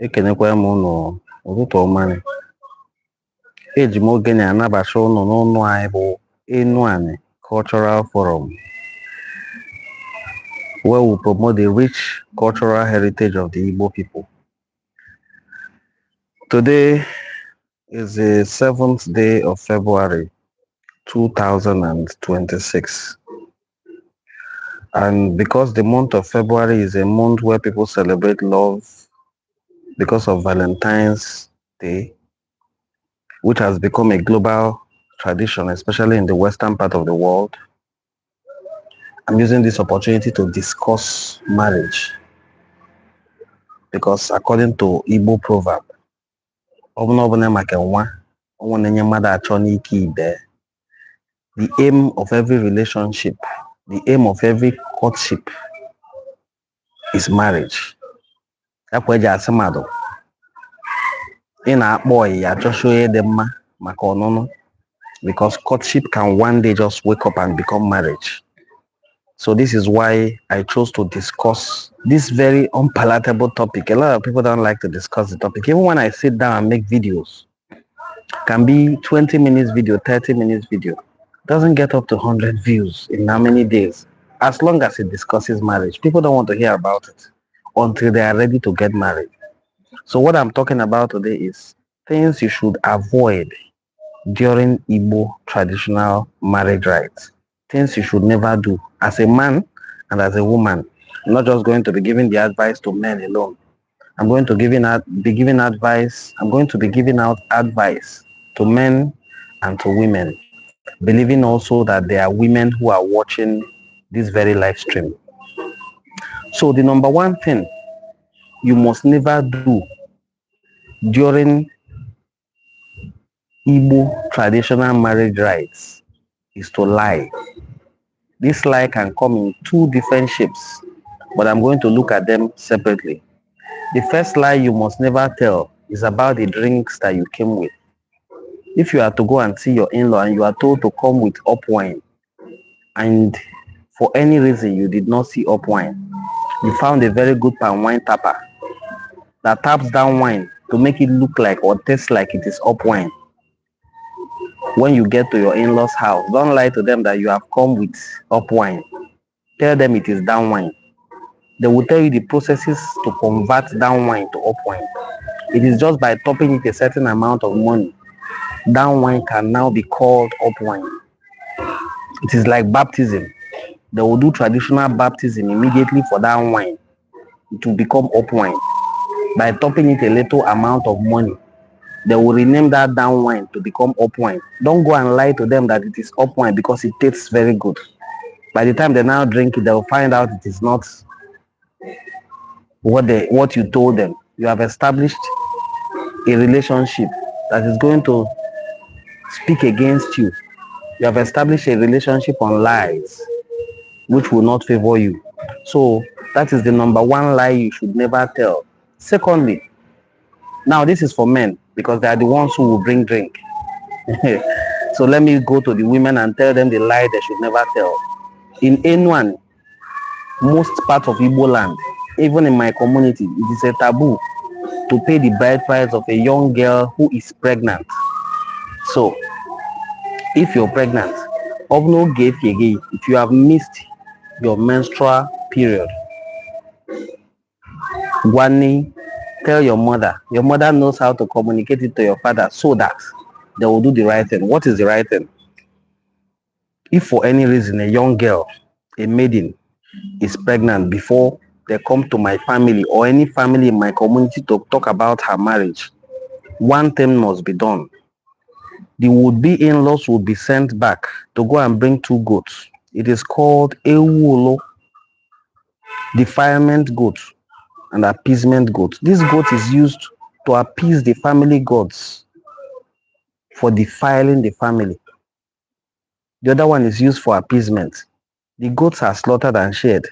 Ekenekwa m ụnụ ụtụtụ ọma ni. Eji m oge na-anabata ụnụ n'ụlọ anyị bụ Enuani Cultural Forum, where we promote the rich cultural heritage of the Igbo people. Today is the 7th day of February 2026. And because the month of February is a month where people celebrate love because of Valentine's Day, which has become a global tradition, especially in the western part of the world, I'm using this opportunity to discuss marriage. Because according to Igbo proverb, the aim of every relationship, the aim of every courtship is marriage. Because courtship can one day just wake up and become marriage. So this is why I chose to discuss this very unpalatable topic. A lot of people don't like to discuss the topic. Even when I sit down and make videos, can be 20 minutes video, 30 minutes video, doesn't get up to 100 views in how many days. As long as it discusses marriage, people don't want to hear about it until they are ready to get married. So what I'm talking about today is things you should avoid during Igbo traditional marriage rites. Things you should never do as a man and as a woman. I'm not just going to be giving the advice to men alone. I'm going to be giving out advice to men and to women, believing also that there are women who are watching this very live stream. So the number one thing you must never do during Igbo traditional marriage rites is to lie. This lie can come in two different shapes, but I'm going to look at them separately. The first lie you must never tell is about the drinks that you came with. If you are to go and see your in-law and you are told to come with up wine, and for any reason you did not see up wine, you found a very good palm wine tapper that taps down wine to make it look like or taste like it is up wine. When you get to your in-laws' house, don't lie to them that you have come with up wine. Tell them it is down wine. They will tell you the processes to convert down wine to up wine. It is just by topping it a certain amount of money. Down wine can now be called up wine. It is like baptism. They will do traditional baptism immediately for down wine to become up wine. By topping it a little amount of money, they will rename that down wine to become up wine. Don't go and lie to them that it is up wine because it tastes very good. By the time they now drink it, they will find out it is not what you told them. You have established a relationship that is going to speak against you. You have established a relationship on lies, which will not favor you. So that is the number one lie you should never tell. Secondly, now this is for men because they are the ones who will bring drink. So let me go to the women and tell them the lie they should never tell. In Enuani, most part of Igbo land, even in my community, it is a taboo to pay the bride price of a young girl who is pregnant. So if you're pregnant, if you have missed your menstrual period, Gwani, tell your mother. Your mother knows how to communicate it to your father so that they will do the right thing. What is the right thing? If for any reason a young girl, a maiden, is pregnant before they come to my family or any family in my community to talk about her marriage, one thing must be done. The would-be in-laws would be sent back to go and bring 2 goats. It is called Ewulo, defilement goat and appeasement goat. This goat is used to appease the family gods for defiling the family. The other one is used for appeasement. The goats are slaughtered and shared.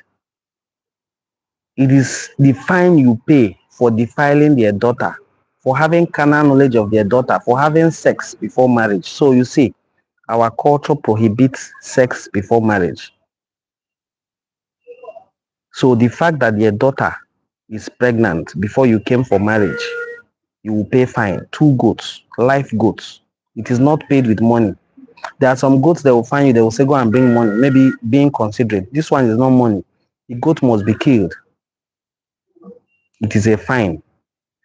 It is the fine you pay for defiling their daughter, for having carnal knowledge of their daughter, for having sex before marriage. So you see, our culture prohibits sex before marriage. So the fact that their daughter is pregnant before you came for marriage, you will pay fine. 2 goats, live goats. It is not paid with money. There are some goats that will find you, they will say, go and bring money, maybe being considerate. This one is not money. The goat must be killed. It is a fine.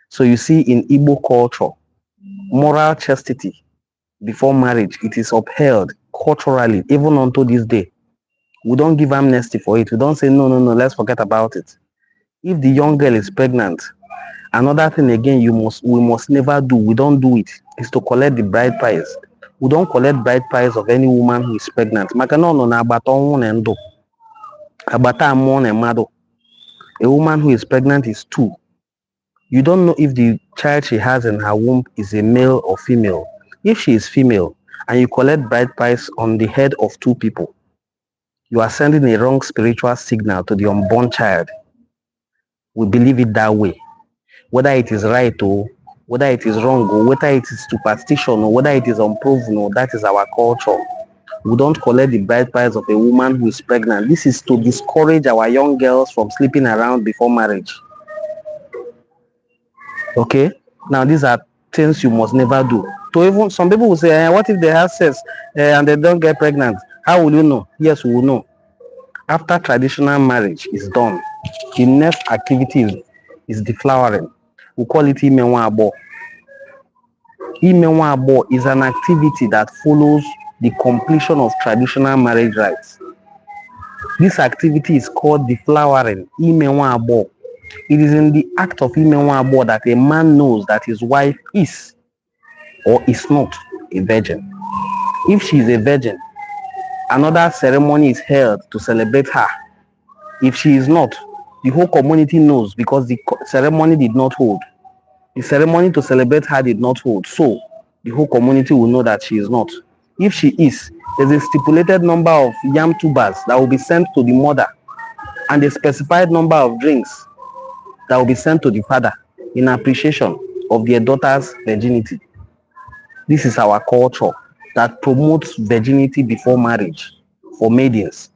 So you see, in Igbo culture, moral chastity before marriage, it is upheld culturally, even until this day. We don't give amnesty for it. We don't say, no, let's forget about it. If the young girl is pregnant, another thing again we must never do, we don't do it, is to collect the bride price. We don't collect bride price of any woman who is pregnant. Maka no na agbata ọnwụ na ndụ. Agbata amụọ na mmadụ. A woman who is pregnant is 2. You don't know if the child she has in her womb is a male or female. If she is female and you collect bride price on the head of 2 people, you are sending a wrong spiritual signal to the unborn child. We believe it that way. Whether it is right or whether it is wrong or whether it is superstition or whether it is unproven, or that is our culture. We don't collect the bride price of a woman who is pregnant. This is to discourage our young girls from sleeping around before marriage. Okay? Now these are things you must never do. So even some people will say, what if they have sex and they don't get pregnant? How will you know? Yes, we will know. After traditional marriage is done, the next activity is deflowering. We call it Imenwa Abo. Imenwa Abo is an activity that follows the completion of traditional marriage rites. This activity is called deflowering, Imenwa Abo. It is in the act of Imenwa Abo that a man knows that his wife is or is not a virgin. If she is a virgin, another ceremony is held to celebrate her. If she is not, the whole community knows because the ceremony did not hold. The ceremony to celebrate her did not hold. So the whole community will know that she is not. If she is, there's a stipulated number of yam tubers that will be sent to the mother and a specified number of drinks that will be sent to the father in appreciation of their daughter's virginity. This is our culture that promotes virginity before marriage for maidens.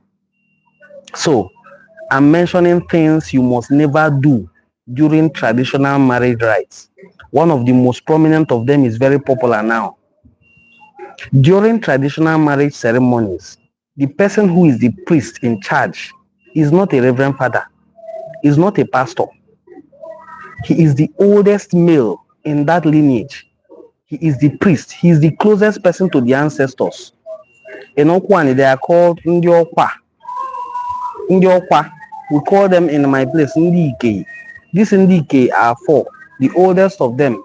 So I'm mentioning things you must never do during traditional marriage rites. One of the most prominent of them is very popular now. During traditional marriage ceremonies, the person who is the priest in charge is not a reverend father, is not a pastor. He is the oldest male in that lineage. He is the priest. He is the closest person to the ancestors. In Okwani, they are called Ndiokwa. Ndiokwa, we call them in my place Ndike. These Ndike are 4. The oldest of them,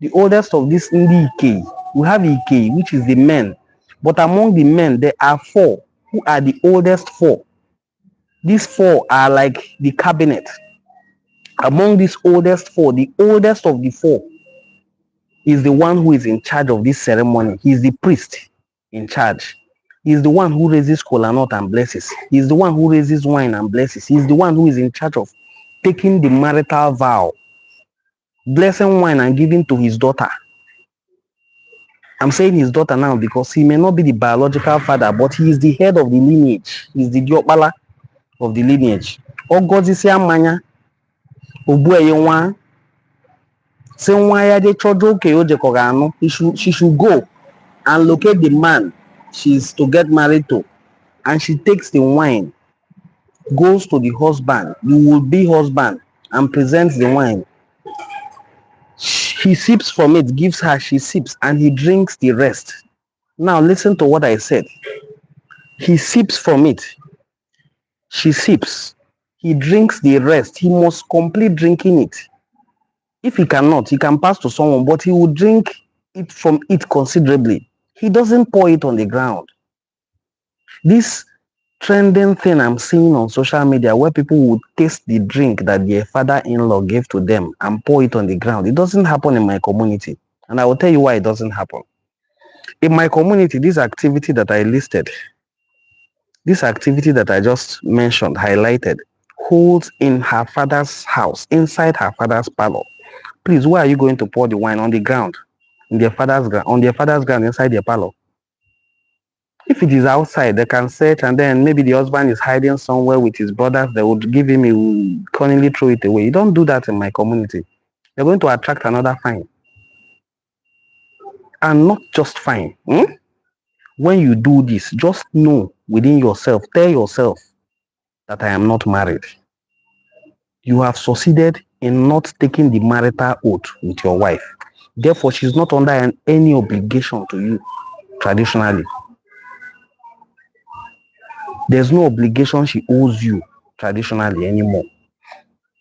the oldest of these Ndike, we have Ike, which is the men. But among the men, there are 4 who are the oldest 4. These 4 are like the cabinet. Among these oldest 4, the oldest of the 4 is the one who is in charge of this ceremony. He is the priest in charge. He is the one who raises kola nut and blesses. He is the one who raises wine and blesses. He is the one who is in charge of taking the marital vow, blessing wine and giving to his daughter. I'm saying his daughter now because he may not be the biological father, but he is the head of the lineage. He is the diokpala of the lineage. Ogozisi amanya obueye nwa se nwa ya je chojo ke o je kogano. She should go and locate the man she is to get married to, and she takes the wine, goes to the husband, the would-be husband, and presents the wine. He sips from it, gives her, she sips, and he drinks the rest. Now listen to what I said. He sips from it, she sips, he drinks the rest. He must complete drinking it. If he cannot, he can pass to someone, but he will drink it from it considerably. He doesn't pour it on the ground. This trending thing I'm seeing on social media where people would taste the drink that their father-in-law gave to them and pour it on the ground, it doesn't happen in my community. And I will tell you why it doesn't happen. In my community, this activity that I listed, this activity that I just mentioned, highlighted, holds in her father's house, inside her father's parlor. Please, where are you going to pour the wine? On the ground, in their father's ground, on their father's ground, inside their parlor? If it is outside, they can search, and then maybe the husband is hiding somewhere with his brothers. They would give him, he will cunningly throw it away. You don't do that in my community. You're going to attract another fine. And not just fine. When you do this, just know within yourself, tell yourself that I am not married. You have succeeded in not taking the marital oath with your wife. Therefore, she's not under any obligation to you traditionally. There's no obligation she owes you traditionally anymore.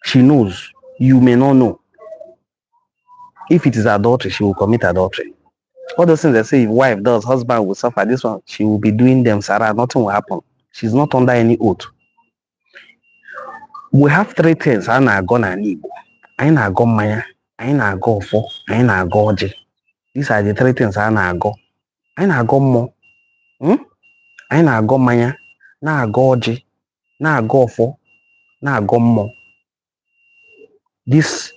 She knows. You may not know. If it is adultery, she will commit adultery. All those things they say if wife does, husband will suffer. This one, she will be doing them, Sarah. Nothing will happen. She's not under any oath. We have three things. I na-agọ n'ala Igbo. Anyị na-agọ mmanya, anyị na-agọ ọfọ, anyị na-agọ ọjị. These are the three things I na-agọ. Anyị na-agọ mmụọ. Anyị na-agọ mmanya, na-agọ ọjị, na-agọ ọfọ, na-agọ mmụọ. These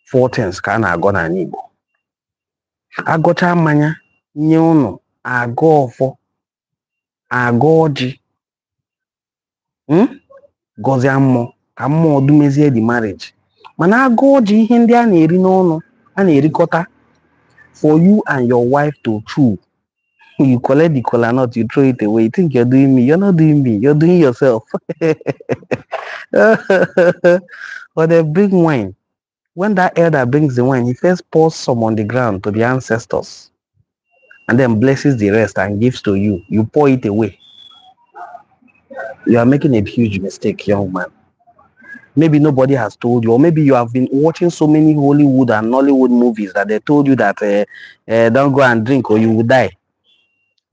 four things ka a na-agọ n'ala Igbo. Agọcha mmanya nye unu, agọ ọfọ, agọ ọjị, gọzie mmụọ ka mmụọ dumezie the marriage. Mana agụ ọjị ihe ndị a na-eri n'ọnụ, a na-erikọta for you and your wife to chew. You collect the kola nut, you throw it away. You think you're doing me. You're not doing me. You're doing yourself. But they bring wine. When that elder brings the wine, he first pours some on the ground to the ancestors and then blesses the rest and gives to you. You pour it away. You are making a huge mistake, young man. Maybe nobody has told you, or maybe you have been watching so many Hollywood and Nollywood movies that they told you that don't go and drink or you will die.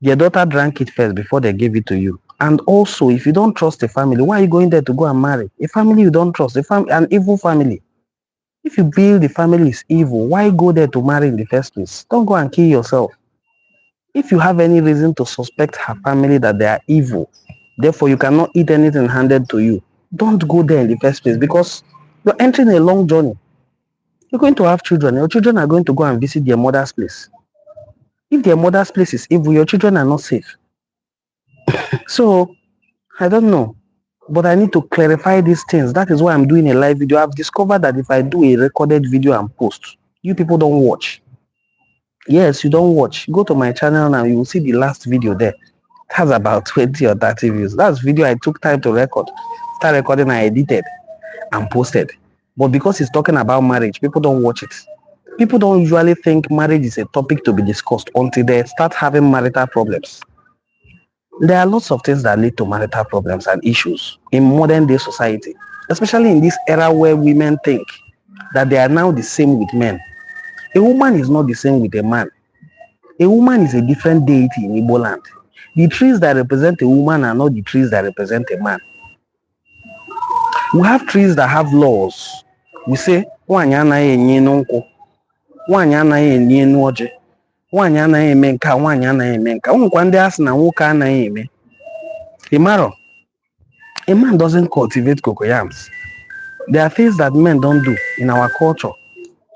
Your daughter drank it first before they gave it to you. And also, if you don't trust a family, why are you going there to go and marry? A family you don't trust, an evil family. If you feel the family is evil, why go there to marry in the first place? Don't go and kill yourself. If you have any reason to suspect her family that they are evil, therefore you cannot eat anything handed to you, don't go there in the first place, because you're entering a long journey. You're going to have children. Your children are going to go and visit their mother's place. If their mother's place is evil, your children are not safe. So, I don't know. But I need to clarify these things. That is why I'm doing a live video. I've discovered that if I do a recorded video and post, you people don't watch. Yes, you don't watch. Go to my channel now. You will see the last video there. It has about 20 or 30 views. That's video I took time to record. Start recording, I edited and posted. But because it's talking about marriage, people don't watch it. People don't usually think marriage is a topic to be discussed until they start having marital problems. There are lots of things that lead to marital problems and issues in modern day society, especially in this era where women think that they are now the same with men. A woman is not the same with a man. A woman is a different deity in Igbo land. The trees that represent a woman are not the trees that represent a man. We have trees that have laws. We say, nwanyị anaghị enye nkwụ, nwanyị anaghị enye ọjị, nwanyị anaghị eme nka, nwanyị anaghị eme nka. Ụmụkwa ndị asị na nwoke anaghị eme. Imaro, a man doesn't cultivate cocoyams. There are things that men don't do in our culture.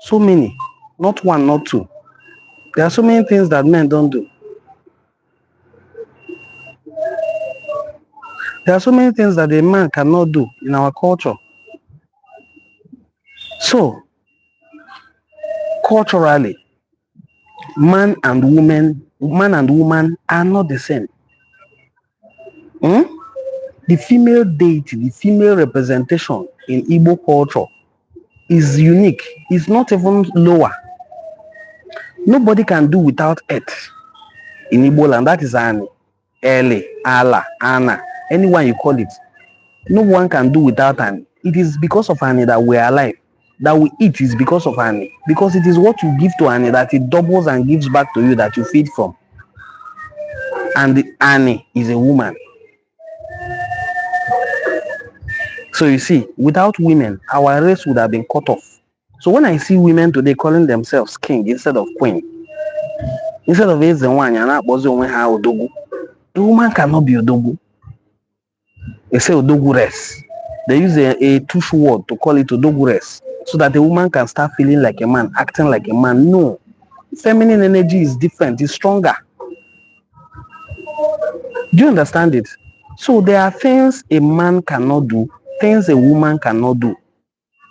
So many, not one, not two. There are so many things that men don't do. There are so many things that a man cannot do in our culture. So, culturally, man and woman are not the same. The female deity, the female representation in Igbo culture is unique. It's not even lower. Nobody can do without earth in Igbo land. That is Ani, Ele, Allah, Anna, anyone you call it. No one can do without Ani. It is because of Ani that we are alive. That we eat is because of Ani. Because it is what you give to Ani that it doubles and gives back to you that you feed from. And the Ani is a woman. So you see, without women, our race would have been cut off. So when I see women today calling themselves king instead of queen, instead of Odogu, a woman cannot be Odogu. They say Odogu res. They use a tush word to call it Odogu res, so that a woman can start feeling like a man, acting like a man. No. Feminine energy is different, it's stronger. Do you understand it? So there are things a man cannot do, things a woman cannot do,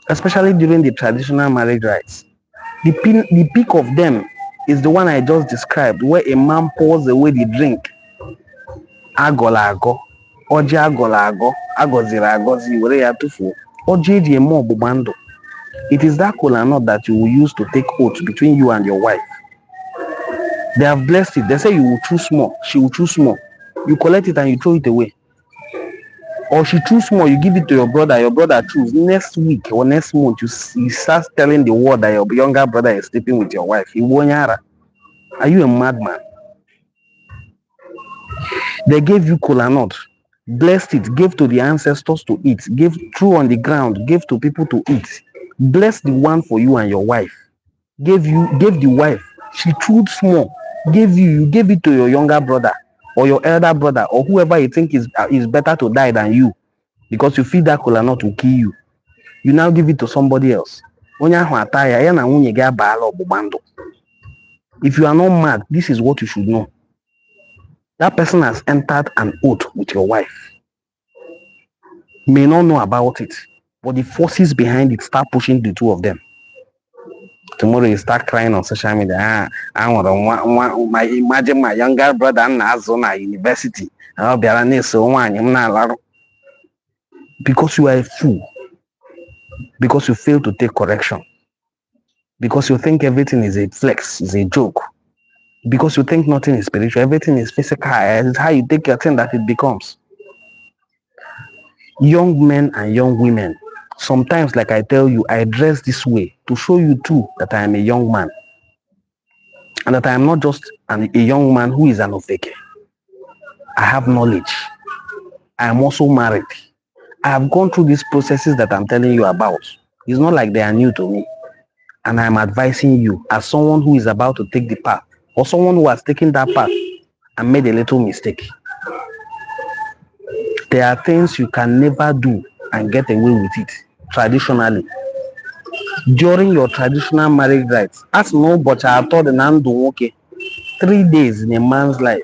especially during the traditional marriage rites. The peak of them is the one I just described, where a man pours away the drink. Agọla agọ, ọjị agọla agọ, agọziri agọzi, were ya tụfuo. Ọjị eji eme ọgbụgba ndụ. It is that kola nut that you will use to take oath between you and your wife. They have blessed it. They say you will choose small, she will choose small. You collect it and you throw it away. Or she choose small, you give it to your brother choose. Next week or next month, you start telling the world that your younger brother is sleeping with your wife. Are you a madman? They gave you kola nut, blessed it, gave to the ancestors to eat, gave threw on the ground, gave to people to eat. Bless the one for you and your wife. Gave the wife, she chewed small, you gave it to your younger brother or your elder brother or whoever you think is better to die than you, because you feel that kola nut will kill you. You now give it to somebody else. If you are not mad, this is what you should know. That person has entered an oath with your wife. May not know about it, but the forces behind it start pushing the two of them. Tomorrow you start crying on social media. I want to imagine my younger brother in university. Because you are a fool. Because you fail to take correction. Because you think everything is a flex, is a joke. Because you think nothing is spiritual, everything is physical. It's how you take your thing that it becomes. Young men and young women, sometimes, like I tell you, I dress this way to show you too that I am a young man. And that I am not just a young man who is an ofeke. I have knowledge. I am also married. I have gone through these processes that I'm telling you about. It's not like they are new to me. And I'm advising you as someone who is about to take the path, or someone who has taken that path and made a little mistake. There are things you can never do and get away with it traditionally. During your traditional marriage rites, as no but I told the Nandu, okay, 3 days in a man's life.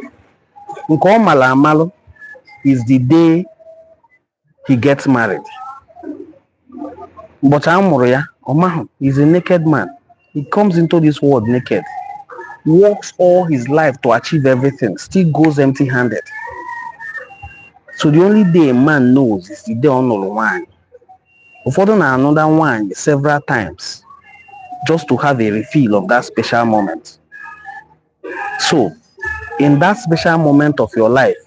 Nko is the day he gets married. But Omahu is a naked man. He comes into this world naked, works all his life to achieve everything, still goes empty-handed. So the only day a man knows is the day on one. Before another one several times, just to have a refill of that special moment. So, in that special moment of your life,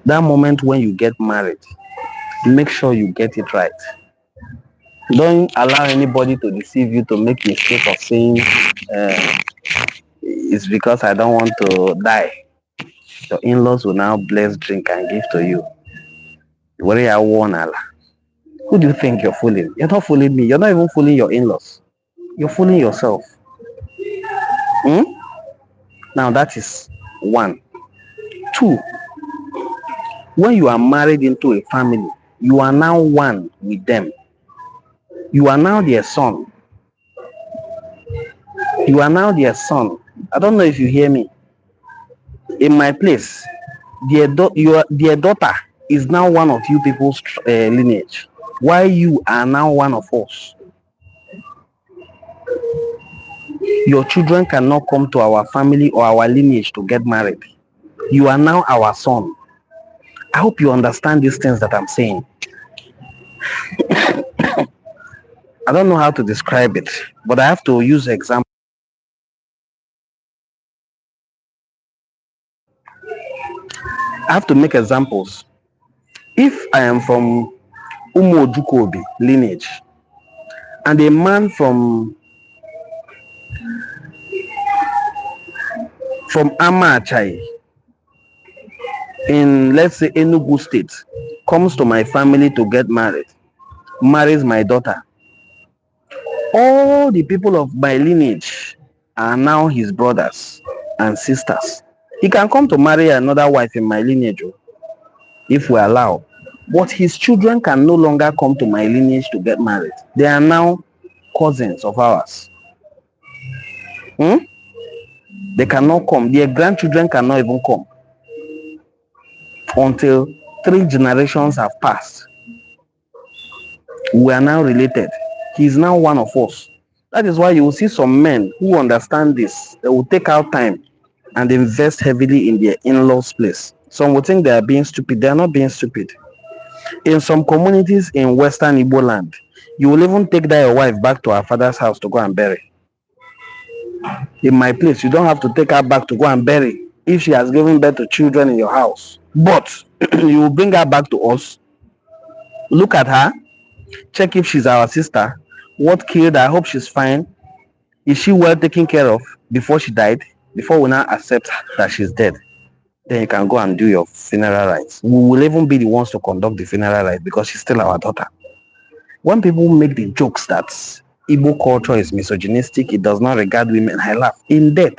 that moment when you get married, make sure you get it right. Don't allow anybody to deceive you to make the mistake of saying it's because I don't want to die. Your in-laws will now bless, drink, and give to you. Where you are warned, Allah. Who do you think you're fooling? You're not fooling me. You're not even fooling your in-laws. You're fooling yourself. Now that is 1. 2, when you are married into a family, you are now one with them. You are now their son. You are now their son. I don't know if you hear me. In my place, their daughter is now one of you people's lineage. Why you are now one of us? Your children cannot come to our family or our lineage to get married. You are now our son. I hope you understand these things that I'm saying. I don't know how to describe it, but I have to use example. I have to make examples. If I am from Umojukobi lineage, and a man from Amachai in, let's say, Enugu State, comes to my family to get married, marries my daughter, all the people of my lineage are now his brothers and sisters. He can come to marry another wife in my lineage if we allow, but his children can no longer come to my lineage to get married. They are now cousins of ours. They cannot come. Their grandchildren cannot even come. until 3 generations have passed. We are now related. He is now one of us. That is why you will see some men who understand this. They will take out time and invest heavily in their in-laws' place. Some will think they are being stupid. They are not being stupid. In some communities in Western Igbo land, you will even take that your wife back to her father's house to go and bury. In my place, you don't have to take her back to go and bury if she has given birth to children in your house. But you will bring her back to us, look at her, check if she's our sister, what killed her, I hope she's fine. Is she well taken care of before she died? Before we now accept that she's dead, then you can go and do your funeral rites. We will even be the ones to conduct the funeral rites because she's still our daughter. When people make the jokes that Igbo culture is misogynistic, it does not regard women, I laugh. In death,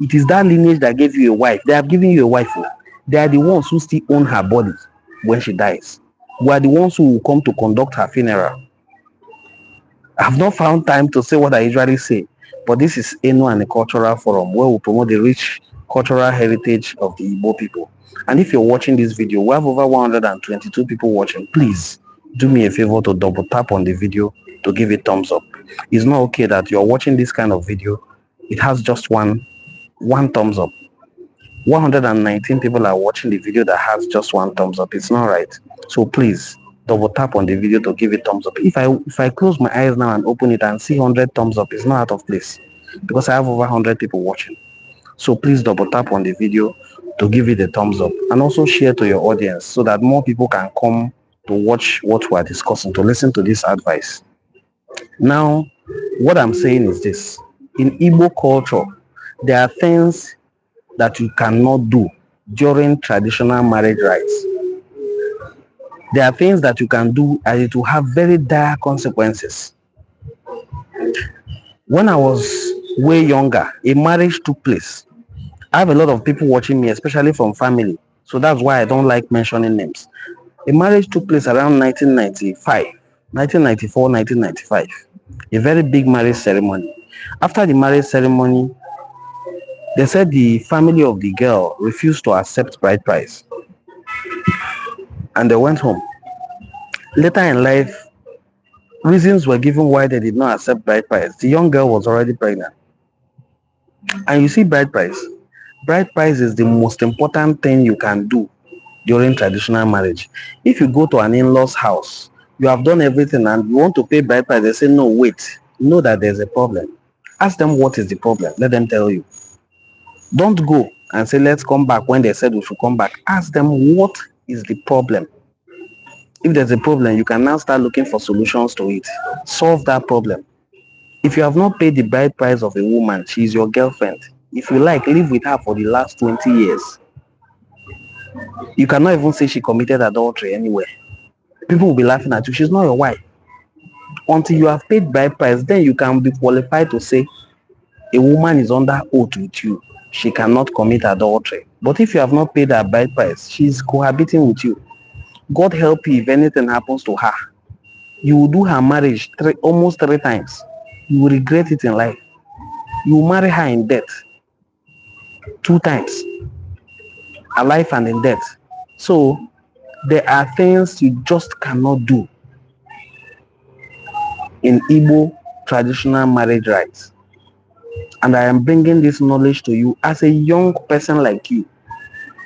it is that lineage that gave you a wife. They have given you a wife. They are the ones who still own her body when she dies. We are the ones who will come to conduct her funeral. I have not found time to say what I usually say, but this is Enuani Cultural Forum where we promote the rich cultural heritage of the Igbo people. And if you're watching this video, we have over 122 people watching. Please do me a favor to double tap on the video to give it thumbs up. It's not okay that you're watching this kind of video. It has just one thumbs up. 119 people are watching the video that has just one thumbs up. It's not right. So please double tap on the video to give it thumbs up. If I close my eyes now and open it and see 100 thumbs up, it's not out of place because I have over 100 people watching. So please double tap on the video to give it a thumbs up and also share to your audience so that more people can come to watch what we are discussing, to listen to this advice. Now, what I'm saying is this. In Igbo culture, there are things that you cannot do during traditional marriage rites. There are things that you can do and it will have very dire consequences. When I was way younger, a marriage took place. I have a lot of people watching me, especially from family. So that's why I don't like mentioning names. A marriage took place around 1995, 1994, 1995. A very big marriage ceremony. After the marriage ceremony, they said the family of the girl refused to accept bride price. And they went home. Later in life, reasons were given why they did not accept bride price. The young girl was already pregnant. And you see bride price. Bride price is the most important thing you can do during traditional marriage. If you go to an in-law's house, you have done everything and you want to pay bride price, they say, no, wait, know that there's a problem. Ask them what is the problem. Let them tell you. Don't go and say, let's come back when they said we should come back. Ask them what is the problem. If there's a problem, you can now start looking for solutions to it. Solve that problem. If you have not paid the bride price of a woman, she is your girlfriend. If you like, live with her for the last 20 years. You cannot even say she committed adultery anywhere. People will be laughing at you. She's not your wife. Until you have paid bride price, then you can be qualified to say a woman is under oath with you. She cannot commit adultery. But if you have not paid her bride price, she's cohabiting with you. God help you if anything happens to her. You will do her marriage almost 3 times. You will regret it in life. You will marry her in death 2 times. Alive and in death. So there are things you just cannot do in Igbo traditional marriage rites. And I am bringing this knowledge to you as a young person like you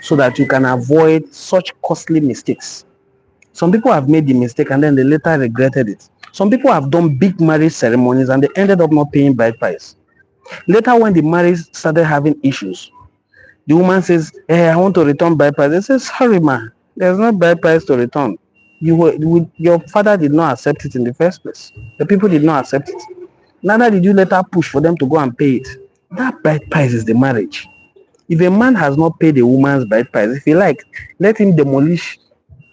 so that you can avoid such costly mistakes. Some people have made the mistake and then they later regretted it. Some people have done big marriage ceremonies and they ended up not paying bride price. Later when the marriage started having issues, the woman says, hey, I want to return bride price. They say, sorry ma, there's no bride price to return. Your father did not accept it in the first place. The people did not accept it. Neither did you later push for them to go and pay it. That bride price is the marriage. If a man has not paid a woman's bride price, if he like, let him demolish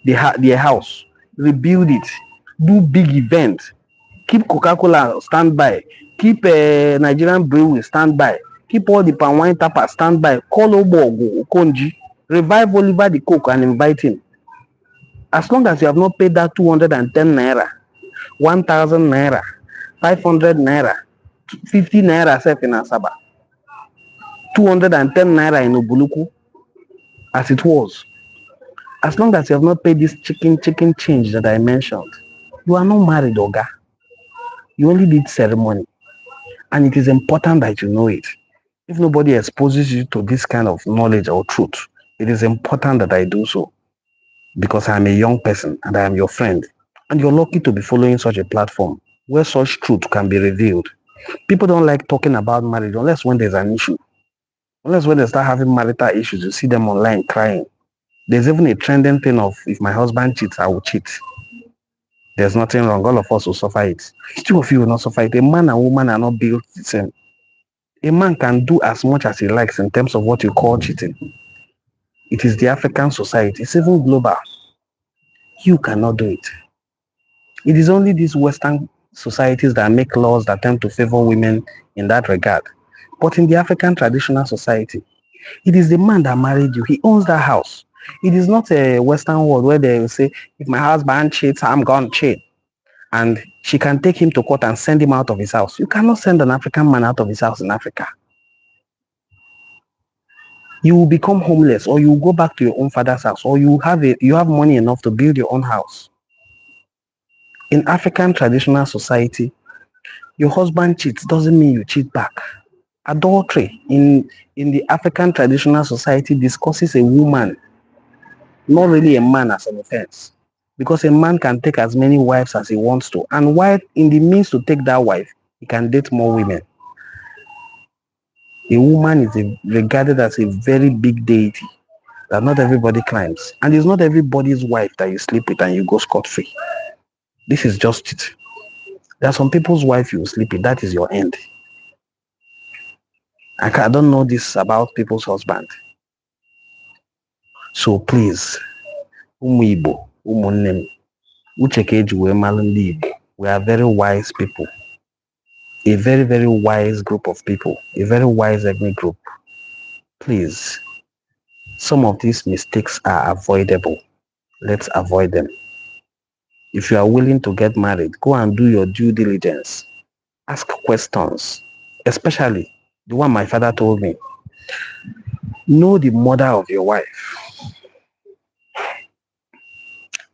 their house, rebuild it, do big events, keep Coca-Cola standby, keep Nigerian brewery standby, keep all the palm wine tappers standby, call Obogo, Okonji, revive Oliver the Coke and invite him. As long as you have not paid that 210 naira, 1,000 naira, 500 naira, 50 naira self in Asaba, 210 naira in Obuluku, as it was, As long as you have not paid this chicken change that I mentioned, you are not married, Oga. You only did ceremony. And it is important that you know it. If nobody exposes you to this kind of knowledge or truth, it is important that I do so. Because I am a young person and I am your friend. And you're lucky to be following such a platform where such truth can be revealed. People don't like talking about marriage unless when there's an issue. Unless when they start having marital issues, you see them online crying. There's even a trending thing of if my husband cheats, I will cheat. There's nothing wrong. All of us will suffer it. Two of you will not suffer it. A man and woman are not built the same. A man can do as much as he likes in terms of what you call cheating. It is the African society. It's even global. You cannot do it. It is only these Western societies that make laws that tend to favor women in that regard. But in the African traditional society, it is the man that married you. He owns that house. It is not a Western world where they will say, if my husband cheats, I'm going to cheat. And she can take him to court and send him out of his house. You cannot send an African man out of his house in Africa. You will become homeless, or you will go back to your own father's house, or you have money enough to build your own house. In African traditional society, your husband cheats doesn't mean you cheat back. Adultery in the African traditional society discusses a woman, not really a man, as an offense. Because a man can take as many wives as he wants to. And while in the means to take that wife, he can date more women. A woman is regarded as a very big deity that not everybody climbs. And it's not everybody's wife that you sleep with and you go scot-free. This is just it. There are some people's wife you sleep with, that is your end. I don't know this about people's husband. So please, ụmụ Igbo, ụmụnne m, uche ka eji wee malụ ndị Igbo. We are very wise people. A very, very wise group of people. A very wise ethnic group. Please, some of these mistakes are avoidable. Let's avoid them. If you are willing to get married, go and do your due diligence. Ask questions, especially the one my father told me. Know the mother of your wife.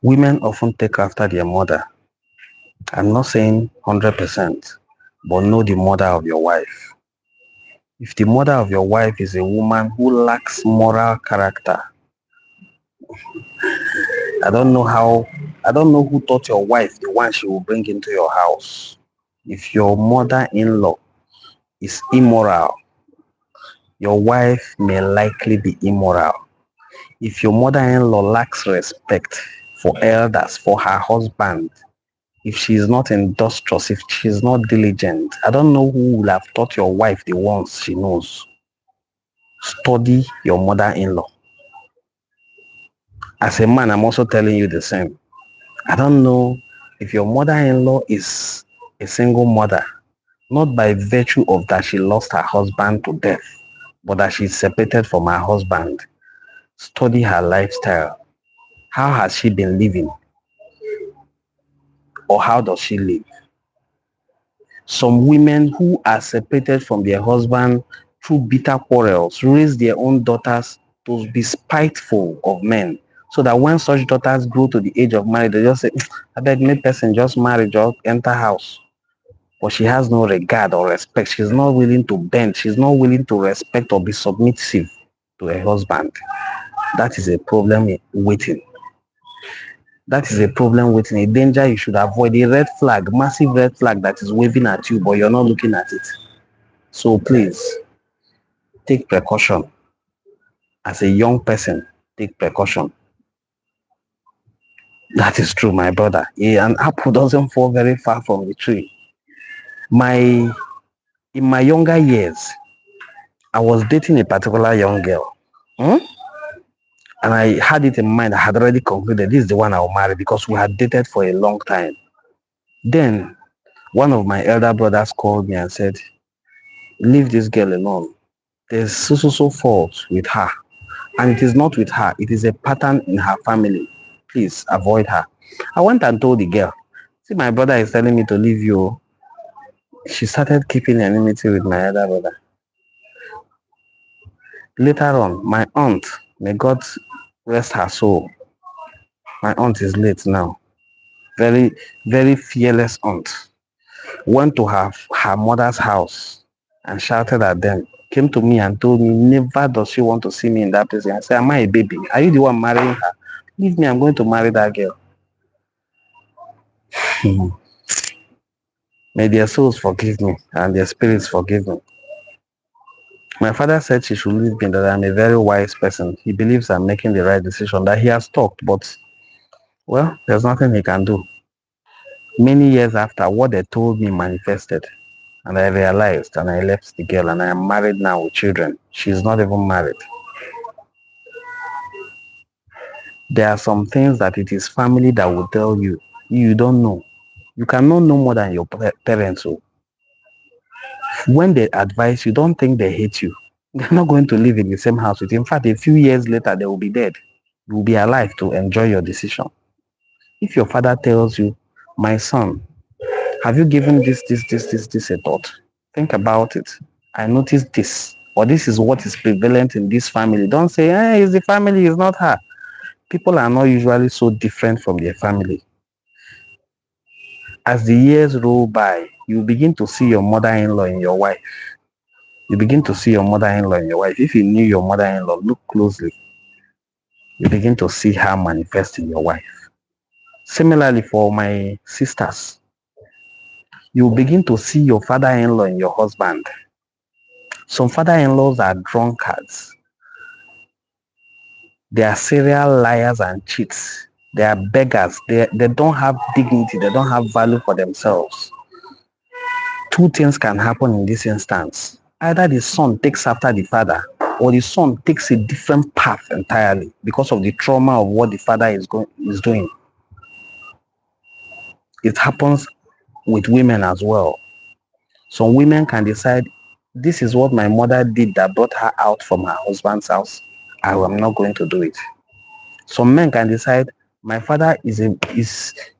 Women often take after their mother. I'm not saying 100%, but know the mother of your wife. If the mother of your wife is a woman who lacks moral character, I don't know who taught your wife the one she will bring into your house. If your mother-in-law is immoral, your wife may likely be immoral. If your mother-in-law lacks respect for elders, for her husband, if she is not industrious, if she is not diligent, I don't know who will have taught your wife the ones she knows. Study your mother-in-law. As a man, I'm also telling you the same. I don't know if your mother-in-law is a single mother, not by virtue of that she lost her husband to death, but that she's separated from her husband. Study her lifestyle. How has she been living? Or how does she live? Some women who are separated from their husband through bitter quarrels raise their own daughters to be spiteful of men, so that when such daughters grow to the age of marriage, they just say, I beg me person, just marry, just enter house. But she has no regard or respect. She's not willing to bend. She's not willing to respect or be submissive to her husband. That is a problem waiting. That is a problem waiting, a danger you should avoid, a red flag, massive red flag that is waving at you, but you're not looking at it. So please, take precaution. As a young person, take precaution. That is true, my brother. An apple doesn't fall very far from the tree. In my younger years, I was dating a particular young girl. And I had it in mind, I had already concluded this is the one I will marry because we had dated for a long time. Then one of my elder brothers called me and said, leave this girl alone. There's so fault with her. And it is not with her. It is a pattern in her family. Please avoid her. I went and told the girl, see, my brother is telling me to leave you. She started keeping enmity with my elder brother. Later on, my aunt, may God rest her soul, My aunt is late now. Very, very fearless aunt. Went to her mother's house and shouted at them. Came to me and told me, never does she want to see me in that place. I said, am I a baby? Are you the one marrying her? Leave me, I'm going to marry that girl. May their souls forgive me and their spirits forgive me. My father said she should leave me, that I'm a very wise person. He believes I'm making the right decision, that he has talked, but, well, there's nothing he can do. Many years after, what they told me manifested, and I realized, and I left the girl, and I am married now with children. She's not even married. There are some things that it is family that will tell you. You don't know. You cannot know more than your parents. So when they advise you, don't think they hate you. They're not going to live in the same house with you. In fact, a few years later, they will be dead. You will be alive to enjoy your decision. If your father tells you, my son, have you given this a thought? Think about it. I noticed this, or this is what is prevalent in this family. Don't say, it's the family, it's not her. People are not usually so different from their family. As the years roll by, you begin to see your mother-in-law in your wife. You begin to see your mother-in-law in your wife. If you knew your mother-in-law, look closely. You begin to see her manifest in your wife. Similarly, for my sisters, you begin to see your father-in-law in your husband. Some father-in-laws are drunkards. They are serial liars and cheats. They are beggars. They don't have dignity. They don't have value for themselves. Two things can happen in this instance. Either the son takes after the father, or the son takes a different path entirely because of the trauma of what the father is doing. It happens with women as well. Some women can decide, this is what my mother did that brought her out from her husband's house. I am not going to do it. Some men can decide, my father is a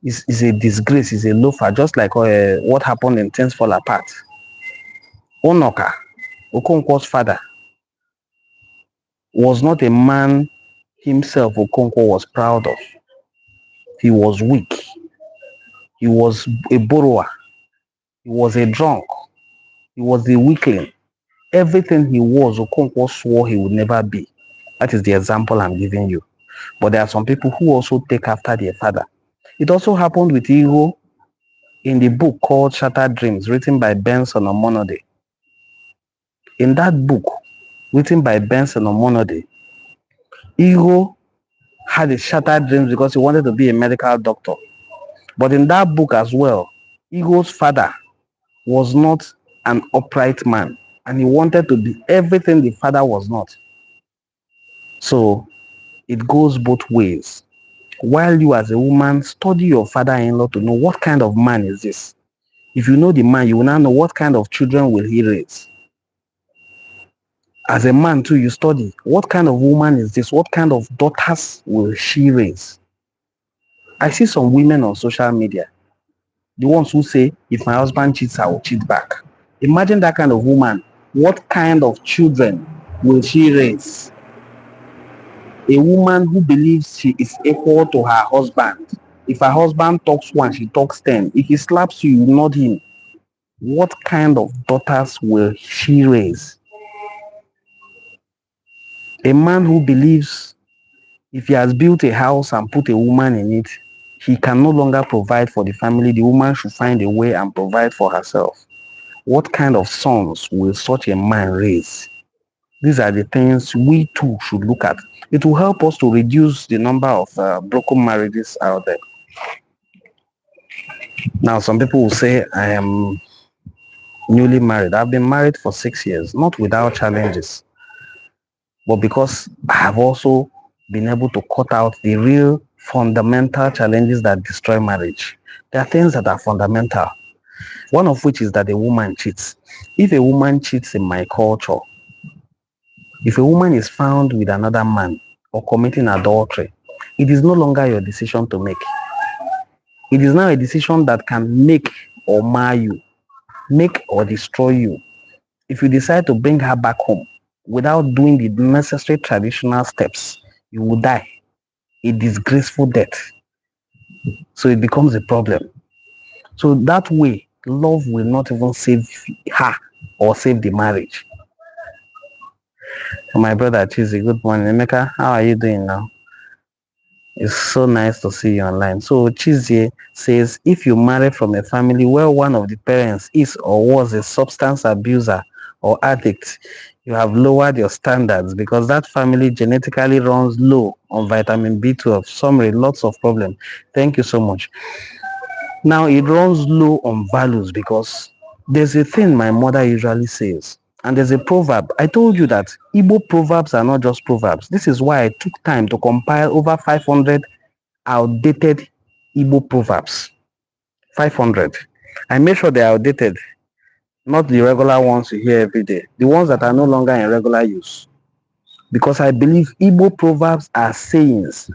disgrace, is a loafer, just like what happened in Things Fall Apart. Onoka, Okonkwo's father, was not a man himself Okonkwo was proud of. He was weak. He was a borrower. He was a drunk. He was a weakling. Everything he was, Okonkwo swore he would never be. That is the example I'm giving you. But there are some people who also take after their father. It also happened with Igbo in the book called Shattered Dreams, written by Benson Omonode. In that book, written by Benson Omonode, Igbo had a shattered dreams because he wanted to be a medical doctor. But in that book as well, Igbo's father was not an upright man, and he wanted to be everything the father was not. So it goes both ways. While you as a woman study your father-in-law to know what kind of man is this. If you know the man, you will now know what kind of children will he raise. As a man too, you study what kind of woman is this, what kind of daughters will she raise. I see some women on social media, the ones who say, if my husband cheats, I will cheat back. Imagine that kind of woman. What kind of children will she raise? A woman who believes she is equal to her husband. If her husband talks one, she talks 10. If he slaps you, you nod him. What kind of daughters will she raise? A man who believes if he has built a house and put a woman in it, he can no longer provide for the family. The woman should find a way and provide for herself. What kind of sons will such a man raise? These are the things we too should look at. It will help us to reduce the number of broken marriages out there. Now, some people will say, I am newly married. I've been married for 6 years, not without challenges, but because I have also been able to cut out the real fundamental challenges that destroy marriage. There are things that are fundamental. One of which is that a woman cheats. If a woman cheats in my culture, if a woman is found with another man or committing adultery, it is no longer your decision to make. It is now a decision that can make or mar you, make or destroy you. If you decide to bring her back home without doing the necessary traditional steps, you will die. a disgraceful death. So it becomes a problem. So that way, love will not even save her or save the marriage. My brother Chizi, good morning. Emeka, how are you doing now? It's so nice to see you online. So Chizie says, if you marry from a family where one of the parents is or was a substance abuser or addict, you have lowered your standards because that family genetically runs low on vitamin B12. Summary, lots of problems. Thank you so much. Now it runs low on values because there's a thing my mother usually says, and there's a proverb. I told you that Igbo proverbs are not just proverbs. This is why I took time to compile over 500 outdated Igbo proverbs. 500. I made sure they are outdated, not the regular ones you hear every day, the ones that are no longer in regular use. Because I believe Igbo proverbs are sayings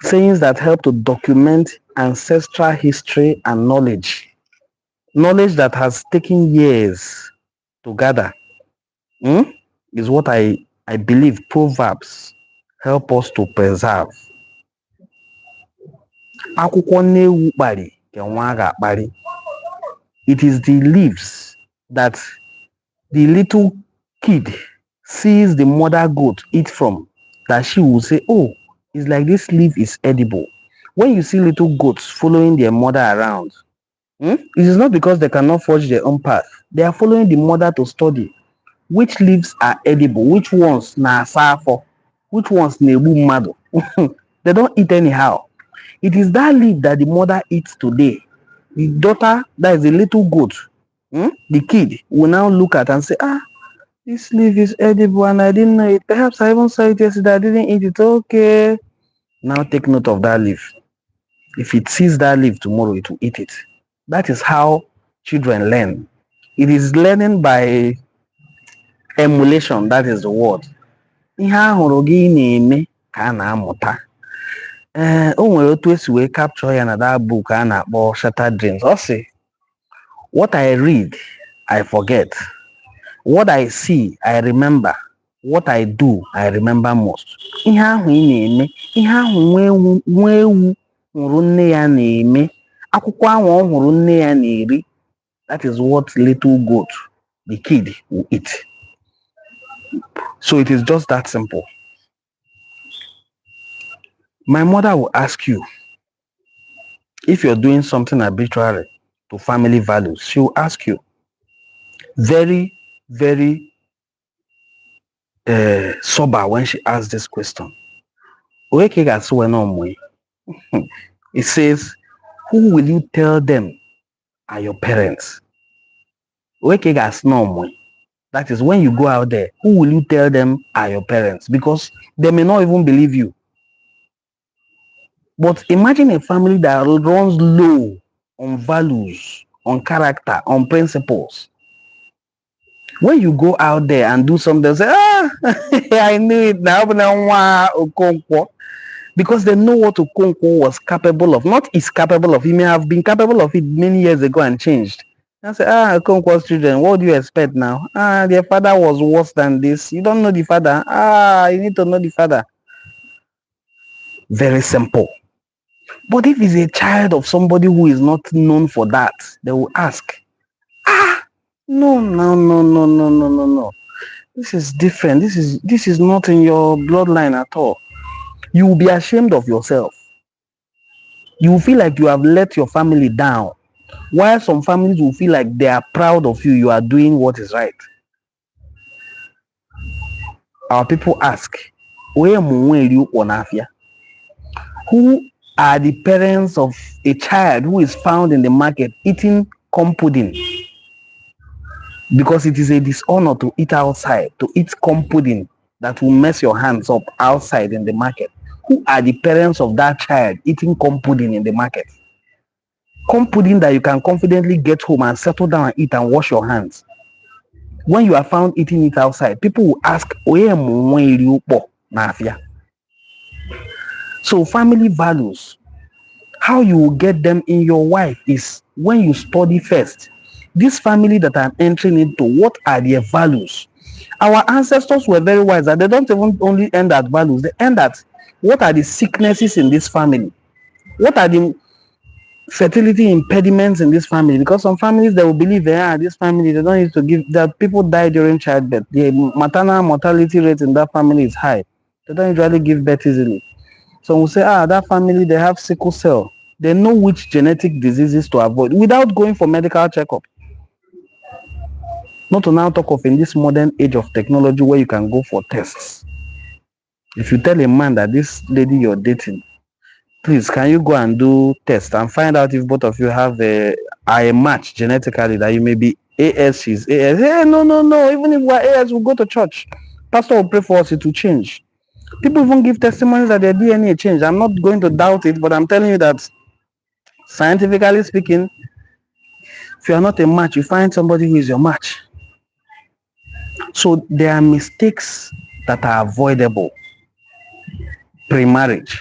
that help to document ancestral history and knowledge that has taken years to gather. Is what I believe proverbs help us to preserve. Akwụkwọ nnewu kpari ka nwa ga-akpari. It is the leaves that the little kid sees the mother goat eat from that she will say, oh, it's like this leaf is edible. When you see little goats following their mother around, it is not because they cannot forge their own path. They are following the mother to study which leaves are edible, which ones na asafo, which ones na-egbu mmadụ. They don't eat anyhow. It is that leaf that the mother eats today. The daughter, that is a little goat, the kid will now look at and say, this leaf is edible and I didn't know it. Perhaps I even saw it yesterday, I didn't eat it. Okay. Now take note of that leaf. If it sees that leaf tomorrow, it will eat it. That is how children learn. It is learning by emulation, that is the word. Ihe ahụrụ gị na-eme ka a na-amụta. O nwere otu esi wee capture ya na that book a na-akpọ Shattered Dreams. Ọ sị, what I read, I forget. What I see, I remember. What I do, I remember most. Ihe ahụ ị na-eme, ihe ahụ nwa ewu hụrụ nne ya na-eme, akwụkwọ ahụ ọ hụrụ nne ya na-eri, that is what little goat, the kid, will eat. So it is just that simple. My mother will ask you, if you're doing something arbitrary to family values, she will ask you very, very sober when she asks this question. It says, who will you tell them are your parents? That is, when you go out there, who will you tell them are your parents? Because they may not even believe you. But imagine a family that runs low on values, on character, on principles. When you go out there and do something, say, I knew it now, because they know what Okonkwo was capable of. Not is capable of. He may have been capable of it many years ago and changed. I say, Okonkwo's children, what do you expect now? Their father was worse than this. You don't know the father. You need to know the father. Very simple. But if it's a child of somebody who is not known for that, they will ask, no. This is different. This is not in your bloodline at all. You will be ashamed of yourself. You will feel like you have let your family down. While some families will feel like they are proud of you, you are doing what is right. Our people ask, who are the parents of a child who is found in the market eating corn pudding? Because it is a dishonor to eat outside, to eat corn pudding that will mess your hands up outside in the market. Who are the parents of that child eating corn pudding in the market? Corn pudding that you can confidently get home and settle down and eat and wash your hands. When you are found eating it outside, people will ask, so family values, how you will get them in your wife is when you study first. This family that I'm entering into, what are their values? Our ancestors were very wise that they don't even only end at values, they end at What are the sicknesses in this family? What are the fertility impediments in this family? Because some families, they will believe this family, they don't need to give, that people die during childbirth. The maternal mortality rate in that family is high. They don't usually give birth easily. So we'll say, that family, they have sickle cell. They know which genetic diseases to avoid without going for medical checkup. Not to now talk of in this modern age of technology where you can go for tests. If you tell a man that this lady you're dating, please, can you go and do tests and find out if both of you have a match genetically, that you may be AS, she's AS. Hey, no. Even if we're AS, we'll go to church. Pastor will pray for us, it will change. People even give testimonies that their DNA changed. I'm not going to doubt it, but I'm telling you that scientifically speaking, if you are not a match, you find somebody who is your match. So there are mistakes that are avoidable pre-marriage.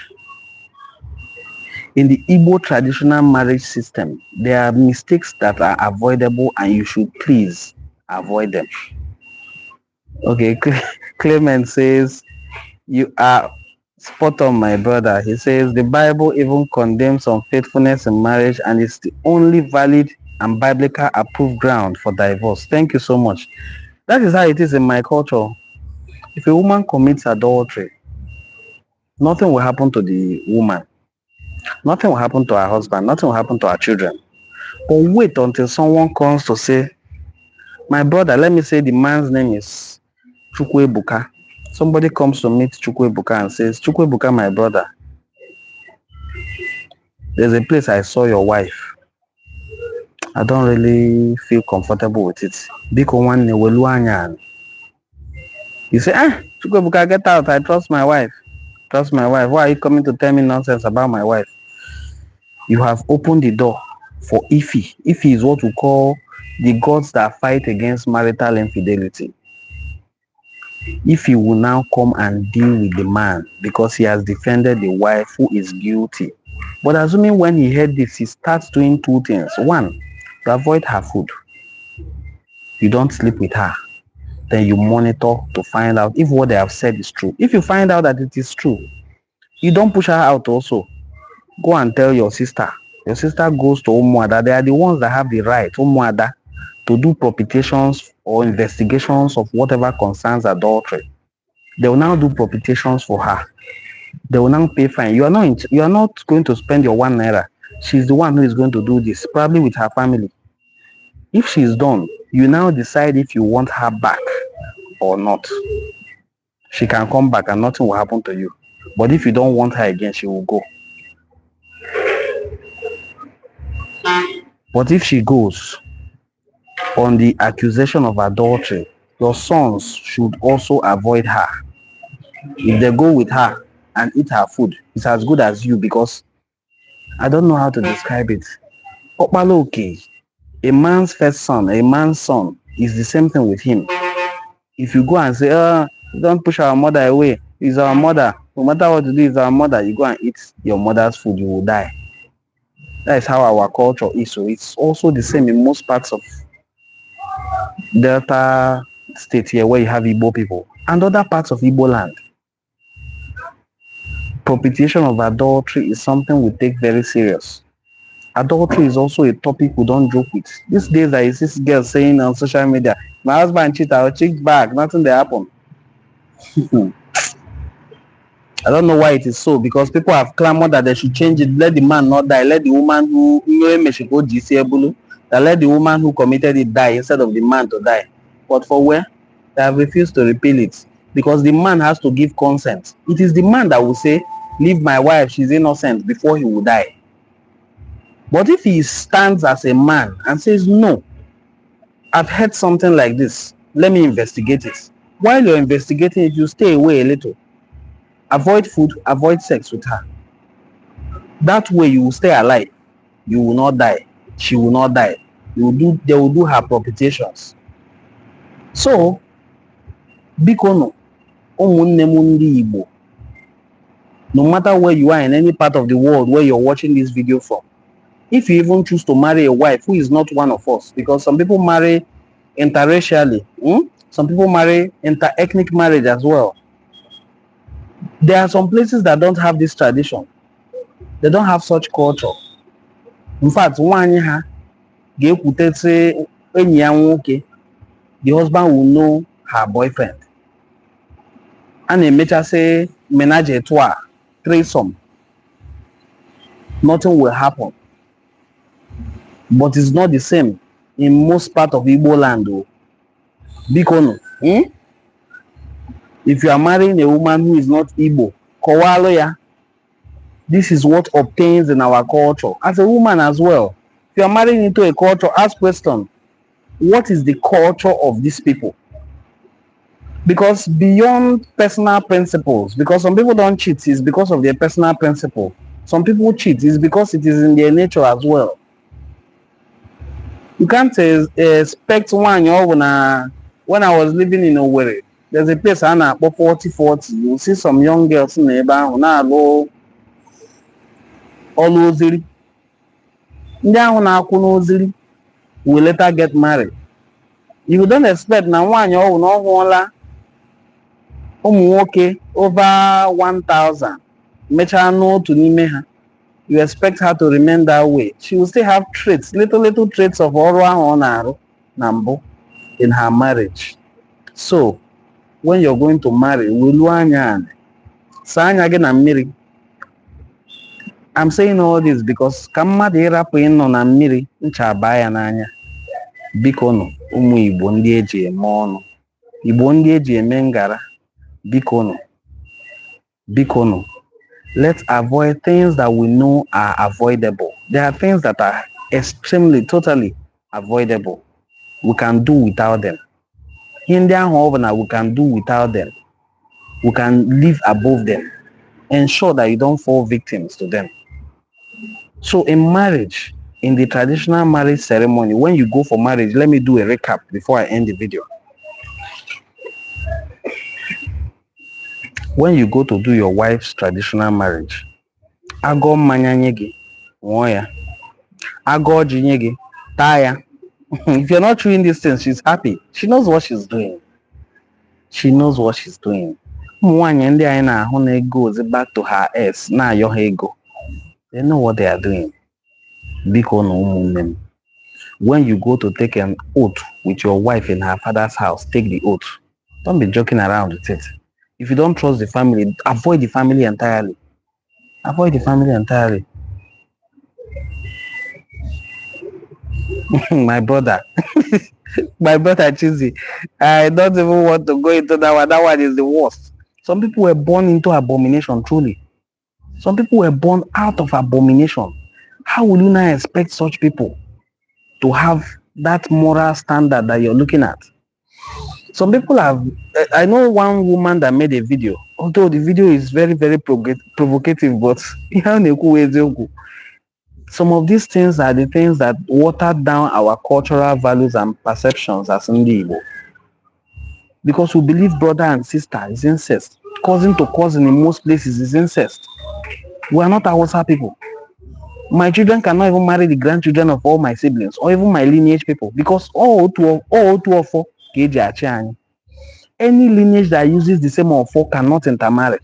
In the Igbo traditional marriage system, there are mistakes that are avoidable and you should please avoid them. Okay, Clement says, you are spot on, my brother. He says, the Bible even condemns unfaithfulness in marriage and it's the only valid and biblical approved ground for divorce. Thank you so much. That is how it is in my culture. If a woman commits adultery, nothing will happen to the woman. Nothing will happen to her husband. Nothing will happen to her children. But wait until someone comes to say, my brother, let me say the man's name is Chukwebuka. Somebody comes to meet Chukwebuka and says, Chukwebuka, my brother, there's a place I saw your wife. I don't really feel comfortable with it. You say, Chukwebuka, get out. I trust my wife. Trust my wife. Why are you coming to tell me nonsense about my wife? You have opened the door for Ifi. Ifi is what we call the gods that fight against marital infidelity. Ifi will now come and deal with the man because he has defended the wife who is guilty. But assuming when he heard this, he starts doing two things. One, you avoid her food. You don't sleep with her. Then you monitor to find out if what they have said is true. If you find out that it is true, you don't push her out also. Go and tell your sister. Your sister goes to Umuada. They are the ones that have the right, Umuada, to do propitiations or investigations of whatever concerns adultery. They will now do propitiations for her. They will now pay fine. You are not going to spend your 1 naira. She's the one who is going to do this, probably with her family. If she's done, you now decide if you want her back or not. She can come back and nothing will happen to you. But if you don't want her again, she will go. But if she goes on the accusation of adultery, your sons should also avoid her. If they go with her and eat her food, it's as good as you, because I don't know how to describe it. Okpaloke, a man's first son, a man's son, is the same thing with him. If you go and say, don't push our mother away, it's our mother, no matter what to do, it's our mother, you go and eat your mother's food, you will die. That is how our culture is. So it's also the same in most parts of Delta State here, where you have Igbo people and other parts of Igbo land. Propitiation of adultery is something we take very serious. Adultery is also a topic we don't joke with. These days I see this girl saying on social media, my husband cheated, I'll cheat back, nothing will happen. I don't know why it is so, because people have clamored that they should change it. Let the man not die. Let the woman who that let the woman who committed it die instead of the man to die. But for where? They have refused to repeal it because the man has to give consent. It is the man that will say, leave my wife, she's innocent, before he will die. But if he stands as a man and says, no, I've heard something like this, let me investigate it. While you're investigating it, you stay away a little. Avoid food, avoid sex with her. That way you will stay alive. You will not die. She will not die. They will do her propitiations. So, bikono, no matter where you are in any part of the world where you're watching this video from, if you even choose to marry a wife who is not one of us, because some people marry interracially, some people marry inter-ethnic marriage as well. There are some places that don't have this tradition. They don't have such culture. In fact, one ha the husband will know her boyfriend. And a mecha say menage a trois, threesome. Nothing will happen. But it's not the same in most part of Igbo land. Bikono. If you are marrying a woman who is not Igbo, kowalo ya. This is what obtains in our culture. As a woman as well, if you are marrying into a culture, ask question, what is the culture of these people? Because beyond personal principles, because some people don't cheat, is because of their personal principle. Some people cheat is because it is in their nature as well. You can't expect one when I was living in Owerri, there's a place I know 40-40. You see some young girls in neighbor who now go all oziri. Ndị ahụ na-akwụ n'oziri will later get married. You don't expect na nwaanyị ọwụ na ọ hụọla ụmụ nwoke over 1,000 mechaa n'otu n'ime ha. You expect her to remain that way. She will still have traits, little traits of ọrụ ahụ ọ na-arụ na mbụ in her marriage. So when you're going to marry, welu anya ani, saa anya gị na mmiri. I'm saying all this because ka mmadụ ịrapụ ịnọ na mmiri ncha baa ya n'anya. Biko nụ ụmụ Igbo ndị eji eme ọnụ, Igbo ndị eji eme ngara, biko nụ. Let's avoid things that we know are avoidable. There are things that are extremely, totally avoidable. We can do without them. In their home, we can do without them. We can live above them. Ensure that you don't fall victims to them. So in marriage, in the traditional marriage ceremony, when you go for marriage, let me do a recap before I end the video. When you go to do your wife's traditional marriage, ago mmanya nye gị, ṅụọ ya. Ago ọjị nye gị, taa ya. If you're not doing these things, she's happy. She knows what she's doing. She knows what she's doing. Ụmụ nwaanyị ndị anyị na-ahụ na ego ozi back to her ex na-ayọ ha ego. They know what they are doing. Biko na ụmụnne m. When you go to take an oath with your wife in her father's house, take the oath. Don't be joking around with it. If you don't trust the family, avoid the family entirely. Avoid the family entirely. My brother, Chizzy, I don't even want to go into that one. That one is the worst. Some people were born into abomination, truly. Some people were born out of abomination. How will you now expect such people to have that moral standard that you're looking at? Some people have, I know one woman that made a video, although the video is very provocative, but some of these things are the things that watered down our cultural values and perceptions as Igbo. Because we believe brother and sister is incest. Cousin to cousin in most places is incest. We are not Hausa people. My children cannot even marry the grandchildren of all my siblings or even my lineage people because all two of four. Any lineage that uses the same ofo cannot intermarry.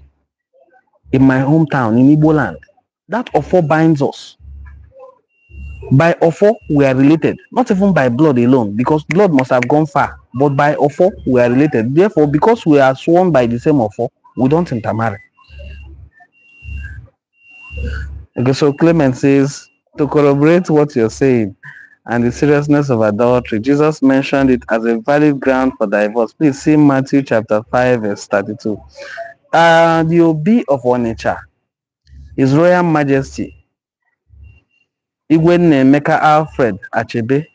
In my hometown, in Igbo land, that ofo binds us. By ofo, we are related. Not even by blood alone, because blood must have gone far. But by ofo, we are related. Therefore, because we are sworn by the same ofo, we don't intermarry. Okay, so Clement says, to corroborate what you're saying, and the seriousness of adultery, Jesus mentioned it as a valid ground for divorce. Please see Matthew chapter 5 verse 32. The Obi of Onitsha, His Royal Majesty Igwe Emeka Alfred Achebe,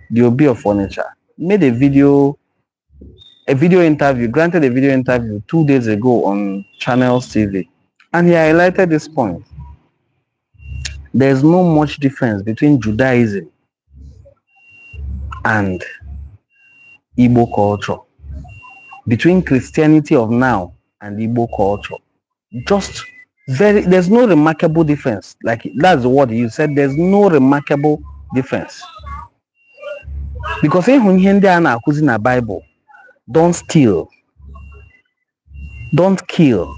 the Obi of Onitsha, made a video interview, granted a video interview 2 days ago on Channels TV, and he highlighted this point. There's no much difference between Judaism and Igbo culture, between Christianity of now and Igbo culture. There's no remarkable difference. Like, that's the word you said. There's no remarkable difference. Because when you hear in the Bible, don't steal, don't kill,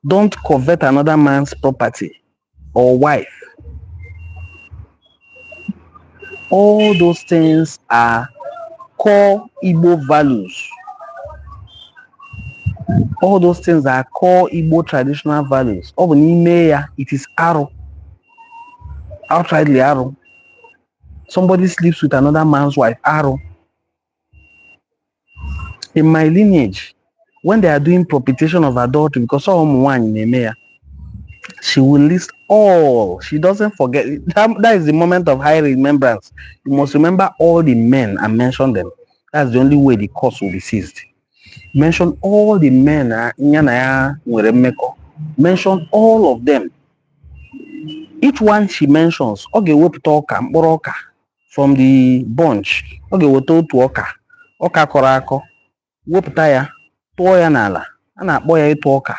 Don't covet another man's property or wife. All those things are core Igbo values. All those things are core Igbo traditional values. It is arrow. Outrightly arrow. Somebody sleeps with another man's wife, arrow. In my lineage, when they are doing propitiation of adultery, because she will list all. She doesn't forget. That is the moment of high remembrance. You must remember all the men and mention them. That's the only way the cause will be seized. Mention all the men. Mention all of them. Each one she mentions, from the bunch. Ọka kọrọ akọ, wepụta ya, tụọ ya n'ala. A na-akpọ ya ịtụ ọka.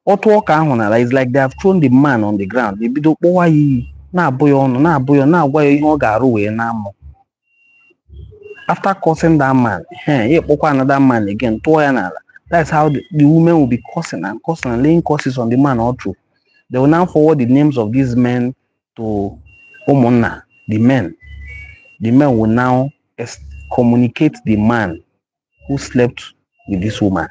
Otu ọka ahụ n'ala is like they have thrown the man on the ground. Ebido kpọwa ya iyi, na-abụ ya ọnụ, na-abụ ya, na-agwa ya ihe ọ ga-arụ wee na-amụ. After cursing that man, ya kpọkwa another man again, tụọ ya n'ala. That's how the women will be cursing and cursing and laying curses on the man all through. They will now forward the names of these men to Umunna, the men. The men will now communicate the man who slept with this woman.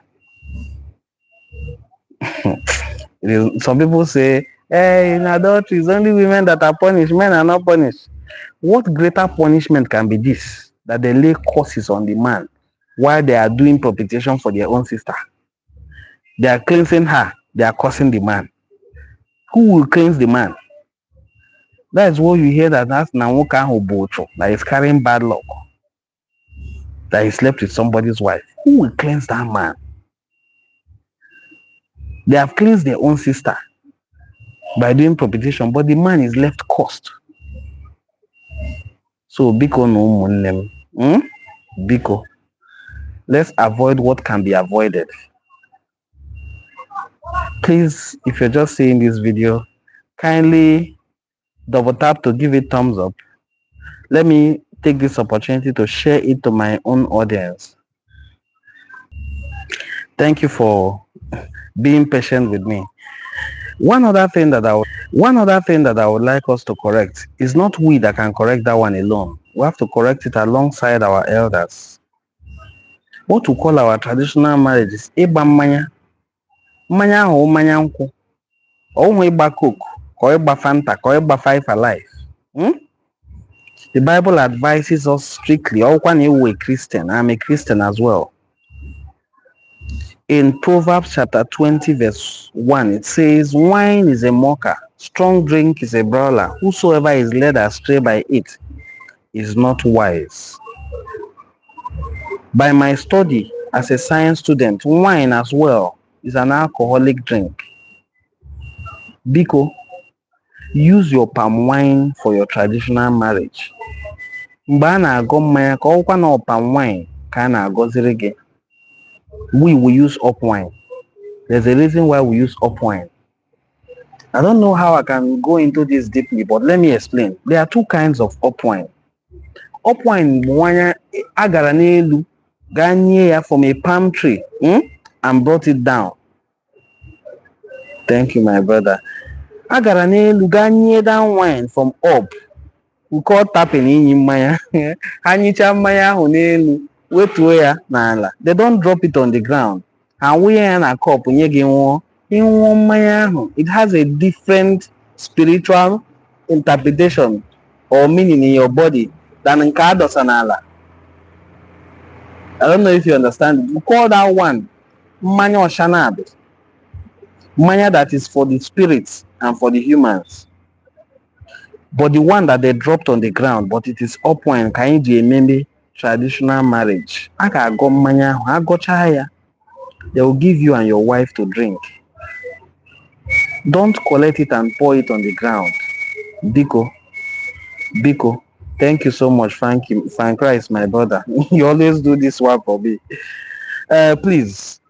Some people say, hey, in adultery, it's only women that are punished, men are not punished. What greater punishment can be this? That they lay curses on the man while they are doing propitiation for their own sister. They are cleansing her, they are cursing the man. Who will cleanse the man? That is what you hear, that's Nawoka Hobocho, that is carrying bad luck, that he slept with somebody's wife. Who will cleanse that man? They have cleansed their own sister by doing propitiation, but the man is left cursed. So, Biko no munem. Biko. Let's avoid what can be avoided. Please, if you're just seeing this video, kindly double tap to give it thumbs up. Let me take this opportunity to share it to my own audience. Thank you for being patient with me. One other thing that I would like us to correct is not we that can correct that one alone. We have to correct it alongside our elders. What we call our traditional marriage is ịgba mmanya. Mmanya ahụ mmanya nkwụ. Ọ ịgba coke, ka ịgba Fanta, ka ịgba Five Alive. The Bible advises us strictly. Ọkwa na iwu a Christian. I'm a Christian as well. In Proverbs chapter 20 verse 1, it says, wine is a mocker, strong drink is a brawler. Whosoever is led astray by it is not wise. By my study as a science student, wine as well is an alcoholic drink. Biko, use your palm wine for your traditional marriage. Mgbe a na-agọ mmanya ka ọkwa na palm wine ka a na-agọziri gị. We will use up wine. There's a reason why we use up wine. I don't know how I can go into this deeply, but let me explain. There are two kinds of up wine. Up wine bụ agara n'elu ganye ya from a palm tree and brought it down. Thank you, my brother. Agara n'elu ganye down wine from up. We call tapping in mmanya. Hanyicha mmanya ahụ n'elu. Wetuo ya n'ala. They don't drop it on the ground. And we in a cup nye gị nwụọ mmanya ahụ. It has a different spiritual interpretation or meaning in your body than nke adọsa n'ala. I don't know if you understand. We call that one mmanya ọshanabị. Mmanya that is for the spirits and for the humans. But the one that they dropped on the ground, but it is up wine, ka anyị ji ememe traditional marriage. A ga-agọ mmanya ahụ, agọchaa ya. They will give you and your wife to drink. Don't collect it and pour it on the ground. Biko. Thank you so much, Frank Christ, my brother. You always do this work for me. Please,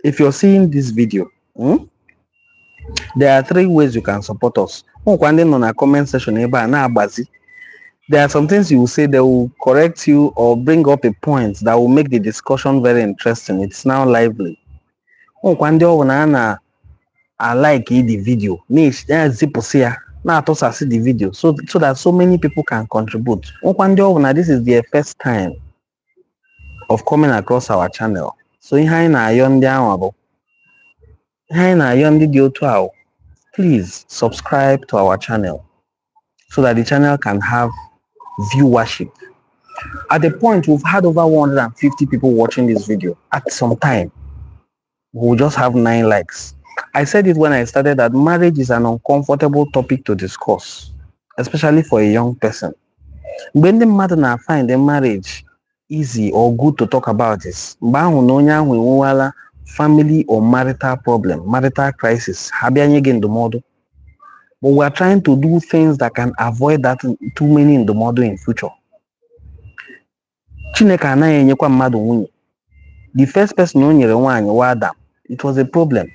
if you're seeing this video, there are three ways you can support us. On a comment section, there are some things you will say that will correct you or bring up a point that will make the discussion very interesting. It's now lively. I like the video. Now to see the video so that so many people can contribute. This is their first time of coming across our channel. So ihe anyị na-ayọ ndị ahụ bụ ihe anyị na-ayọ ndị dị otu ahụ, please subscribe to our channel so that the channel can have viewership. At the point, we've had over 150 people watching this video at some time. We'll just have 9 likes. I said it when I started that marriage is an uncomfortable topic to discuss, especially for a young person. When the matter na find the marriage easy or good to talk about this, family or marital problem, marital crisis, but we are trying to do things that can avoid that too many in the model in future. The first person who knew Adam, it was a problem.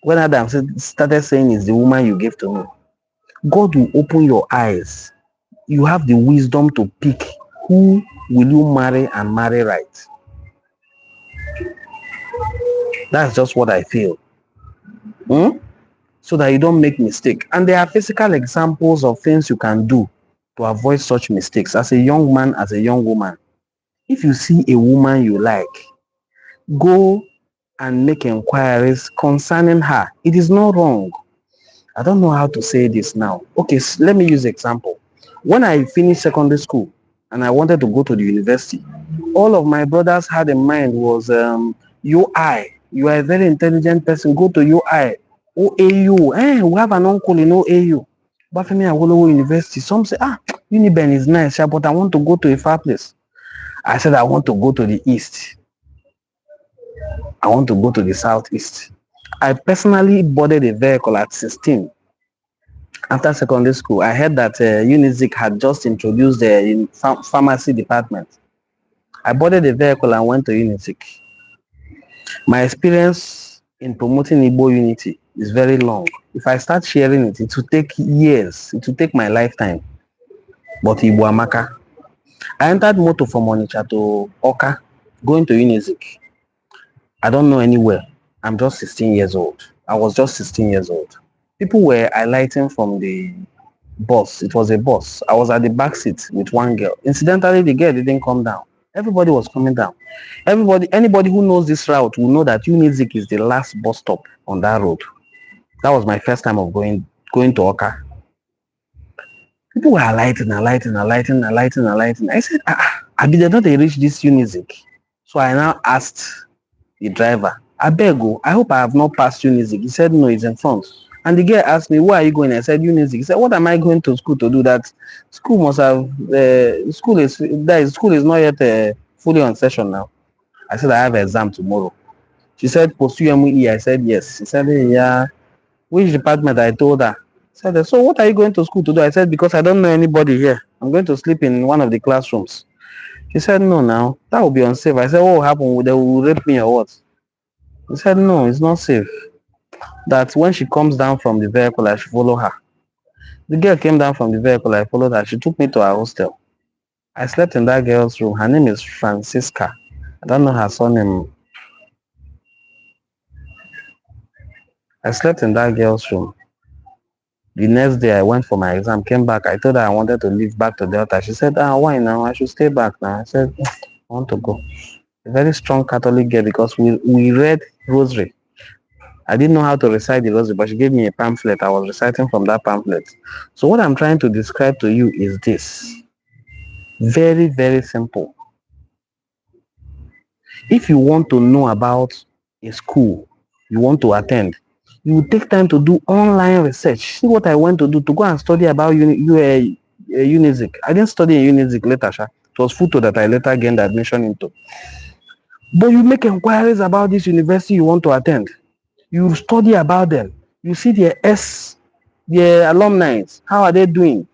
When Adam started saying it's the woman you gave to me, God will open your eyes. You have the wisdom to pick who will you marry and marry right. That's just what I feel. So that you don't make mistake. And there are physical examples of things you can do to avoid such mistakes. As a young man, as a young woman, if you see a woman you like, go and make inquiries concerning her. It is not wrong. I don't know how to say this now. Okay, so let me use an example. When I finished secondary school and I wanted to go to the university, all of my brothers had in mind was UI. You are a very intelligent person. Go to UI. OAU. We have an uncle in OAU. But for me, I will go to university. Some say, Uniben is nice, but I want to go to a far place. I said, I want to go to the east. I want to go to the southeast. I personally boarded a vehicle at 16. After secondary school, I heard that Unizik had just introduced the pharmacy department. I boarded a vehicle and went to Unizik. My experience in promoting Igbo unity is very long. If I start sharing it, it will take years. It will take my lifetime. But Igbo Amaka. I entered motor from Onitsha to Oka, going to Unizik. I don't know anywhere. I'm just 16 years old. I was just 16 years old. People were alighting from the bus. It was a bus. I was at the back seat with one girl. Incidentally, the girl didn't come down. Everybody was coming down. Anybody who knows this route will know that Unizik is the last bus stop on that road. That was my first time of going to Oka. People were alighting. I said, I did not reach this Unizik. So I now asked the driver, I beg you, I hope I have not passed Unizik. He said, no, it's in front. And the girl asked me, where are you going? I said, Unizik. He said, what am I going to school to do? That school must have, school is not yet fully on session now. I said, I have an exam tomorrow. She said, post UME. I said, yes. She said, yeah. Which department? I told her. I said, so what are you going to school to do? I said, because I don't know anybody here. I'm going to sleep in one of the classrooms. She said, no, now, that will be unsafe. I said, what will happen? They will rape me or what? He said, no, it's not safe. That when she comes down from the vehicle, I should follow her. The girl came down from the vehicle, I followed her. She took me to her hostel. I slept in that girl's room. Her name is Francisca. I don't know her surname. I slept in that girl's room. The next day, I went for my exam, came back. I told her I wanted to leave back to Delta. She said, why now? I should stay back now. I said, I want to go. A very strong Catholic girl because we read Rosary. I didn't know how to recite the Rosary, but she gave me a pamphlet. I was reciting from that pamphlet. So what I'm trying to describe to you is this. Very, very simple. If you want to know about a school you want to attend, you take time to do online research. See what I went to do to go and study about Unizik. I didn't study in Unizik later. It was Futo that I later gained admission into. But you make inquiries about this university you want to attend. You study about them. You see their alumni. How are they doing?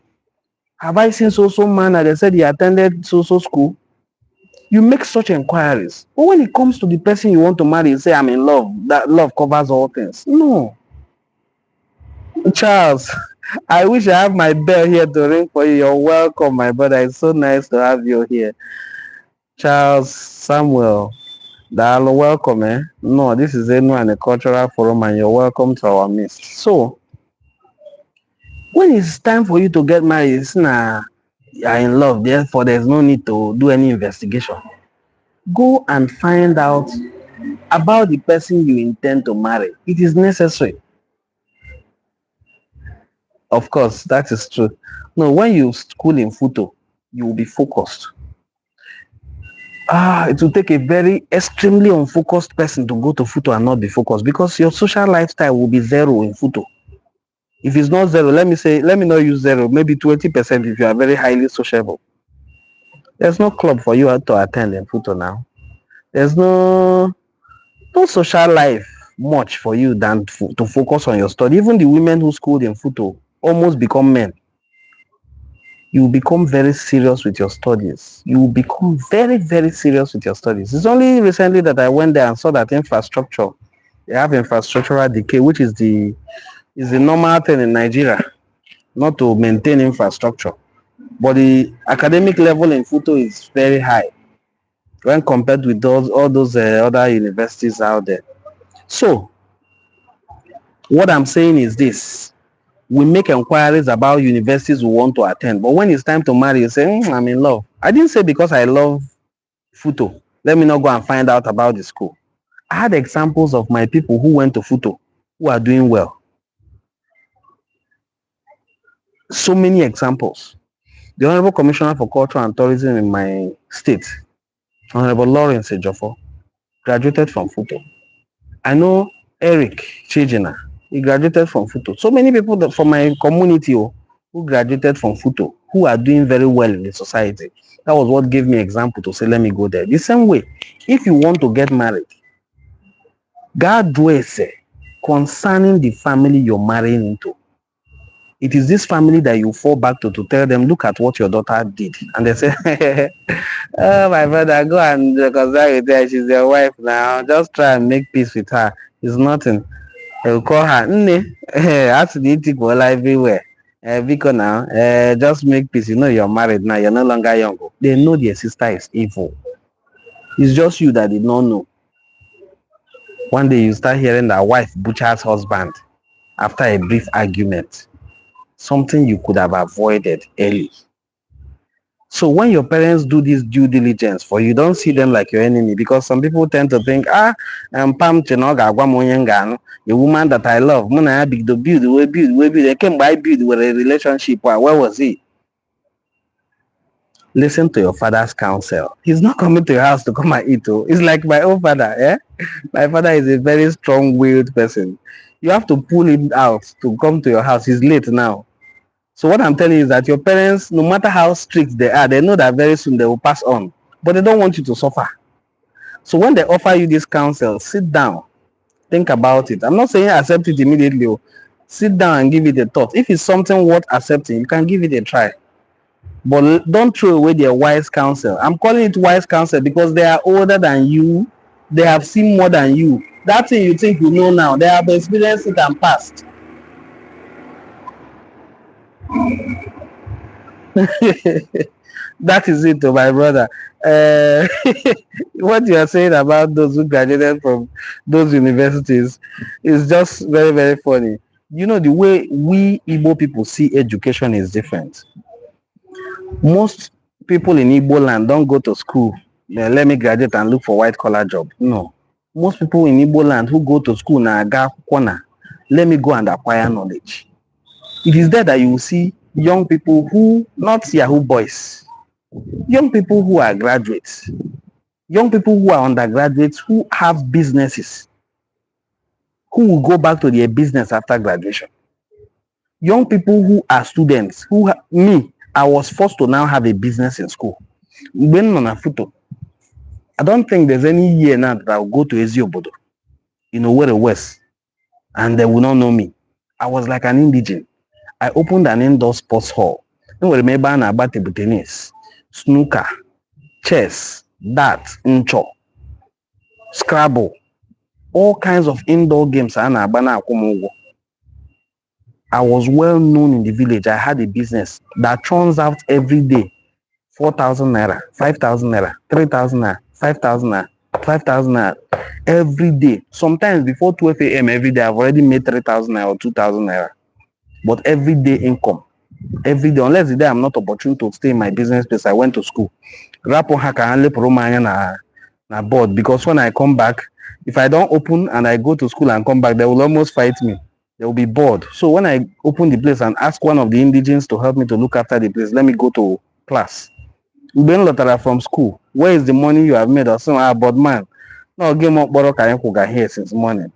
Have I seen so man that they said he attended so school? You make such inquiries. But when it comes to the person you want to marry, you say, I'm in love. That love covers all things. No. Charles, I wish I have my bell here to ring for you. You're welcome, my brother. It's so nice to have you here. Charles Samuel, Dalo, welcome, eh? No, this is Enuani Cultural Forum and you're welcome to our midst. So, when it's time for you to get married, it's you're in love, therefore there's no need to do any investigation. Go and find out about the person you intend to marry. It is necessary. Of course, that is true. No, when you school in photo, you will be focused. It will take a very extremely unfocused person to go to photo and not be focused because your social lifestyle will be zero in photo. If it's not zero, let me not use zero, maybe 20% if you are very highly sociable. There's no club for you to attend in photo now. There's no social life much for you than to focus on your study. Even the women who schooled in photo almost become men. You become very serious with your studies. You become very, very serious with your studies. It's only recently that I went there and saw that infrastructure. They have infrastructural decay, which is the normal thing in Nigeria, not to maintain infrastructure. But the academic level in photo is very high when compared with all those other universities out there. So, what I'm saying is this. We make inquiries about universities we want to attend, but when it's time to marry, you say, I'm in love. I didn't say because I love photo, let me not go and find out about the school. I had examples of my people who went to photo who are doing well. So many examples. The Honorable Commissioner for Culture and Tourism in my state, Honorable Lawrence Ejofo, graduated from photo. I know Eric Chijina, he graduated from photo. So many people from my community who graduated from photo, who are doing very well in the society. That was what gave me example to say, let me go there. The same way, if you want to get married, God dwells concerning the family you're marrying into. It is this family that you fall back to tell them, look at what your daughter did. And they say, oh, my brother, go and reconcile with her. She's your wife now. Just try and make peace with her. It's nothing. They'll call her, Nne, ask the equal everywhere. Because now, just make peace. You know you're married now. You're no longer young. They know their sister is evil. It's just you that did not know. One day you start hearing that wife butchers husband after a brief argument. Something you could have avoided early. So when your parents do this due diligence for you, don't see them like your enemy, because some people tend to think, a woman that I love, build, came by build with a relationship. Where was he? Listen to your father's counsel. He's not coming to your house to come and eat. It's like my own father. My father is a very strong-willed person. You have to pull him out to come to your house. He's late now. So what I'm telling you is that your parents, no matter how strict they are, they know that very soon they will pass on. But they don't want you to suffer. So when they offer you this counsel, sit down. Think about it. I'm not saying accept it immediately. Sit down and give it a thought. If it's something worth accepting, you can give it a try. But don't throw away their wise counsel. I'm calling it wise counsel because they are older than you. They have seen more than you. That thing you think you know now, they have experienced it and passed. That is it, my brother. What you are saying about those who graduated from those universities is just very, very funny. You know, the way we Igbo people see education is different. Most people in Igbo land don't go to school. Let me graduate and look for white collar job. No. Most people in Igbo land who go to school now ga corner. Let me go and acquire knowledge. It is there that you will see young people who, not Yahoo boys, young people who are graduates, young people who are undergraduates who have businesses, who will go back to their business after graduation. Young people who are students, I was forced to now have a business in school. When on a photo, I don't think there's any year now that I'll go to Eziobodo, where the West, and they will not know me. I was like an indigent. I opened an indoor sports hall. I remember about table tennis, snooker, chess, darts, ncho, Scrabble, all kinds of indoor games. I was well known in the village. I had a business that turns out every day 4,000 naira, 5,000 naira, 3,000 naira, 5,000 naira. 5,000 every day. Sometimes before 12 a.m. every day, I've already made 3,000 or 2,000 naira. But every day income, every day, unless the day I'm not opportune to stay in my business place, I went to school. Rapo haka hanle promanya na board, because when I come back, if I don't open and I go to school and come back, they will almost fight me. They will be bored. So when I open the place and ask one of the indigents to help me to look after the place, let me go to class. When Lotara from school, where is the money you have made? Or some but man, no game up boroka here since morning.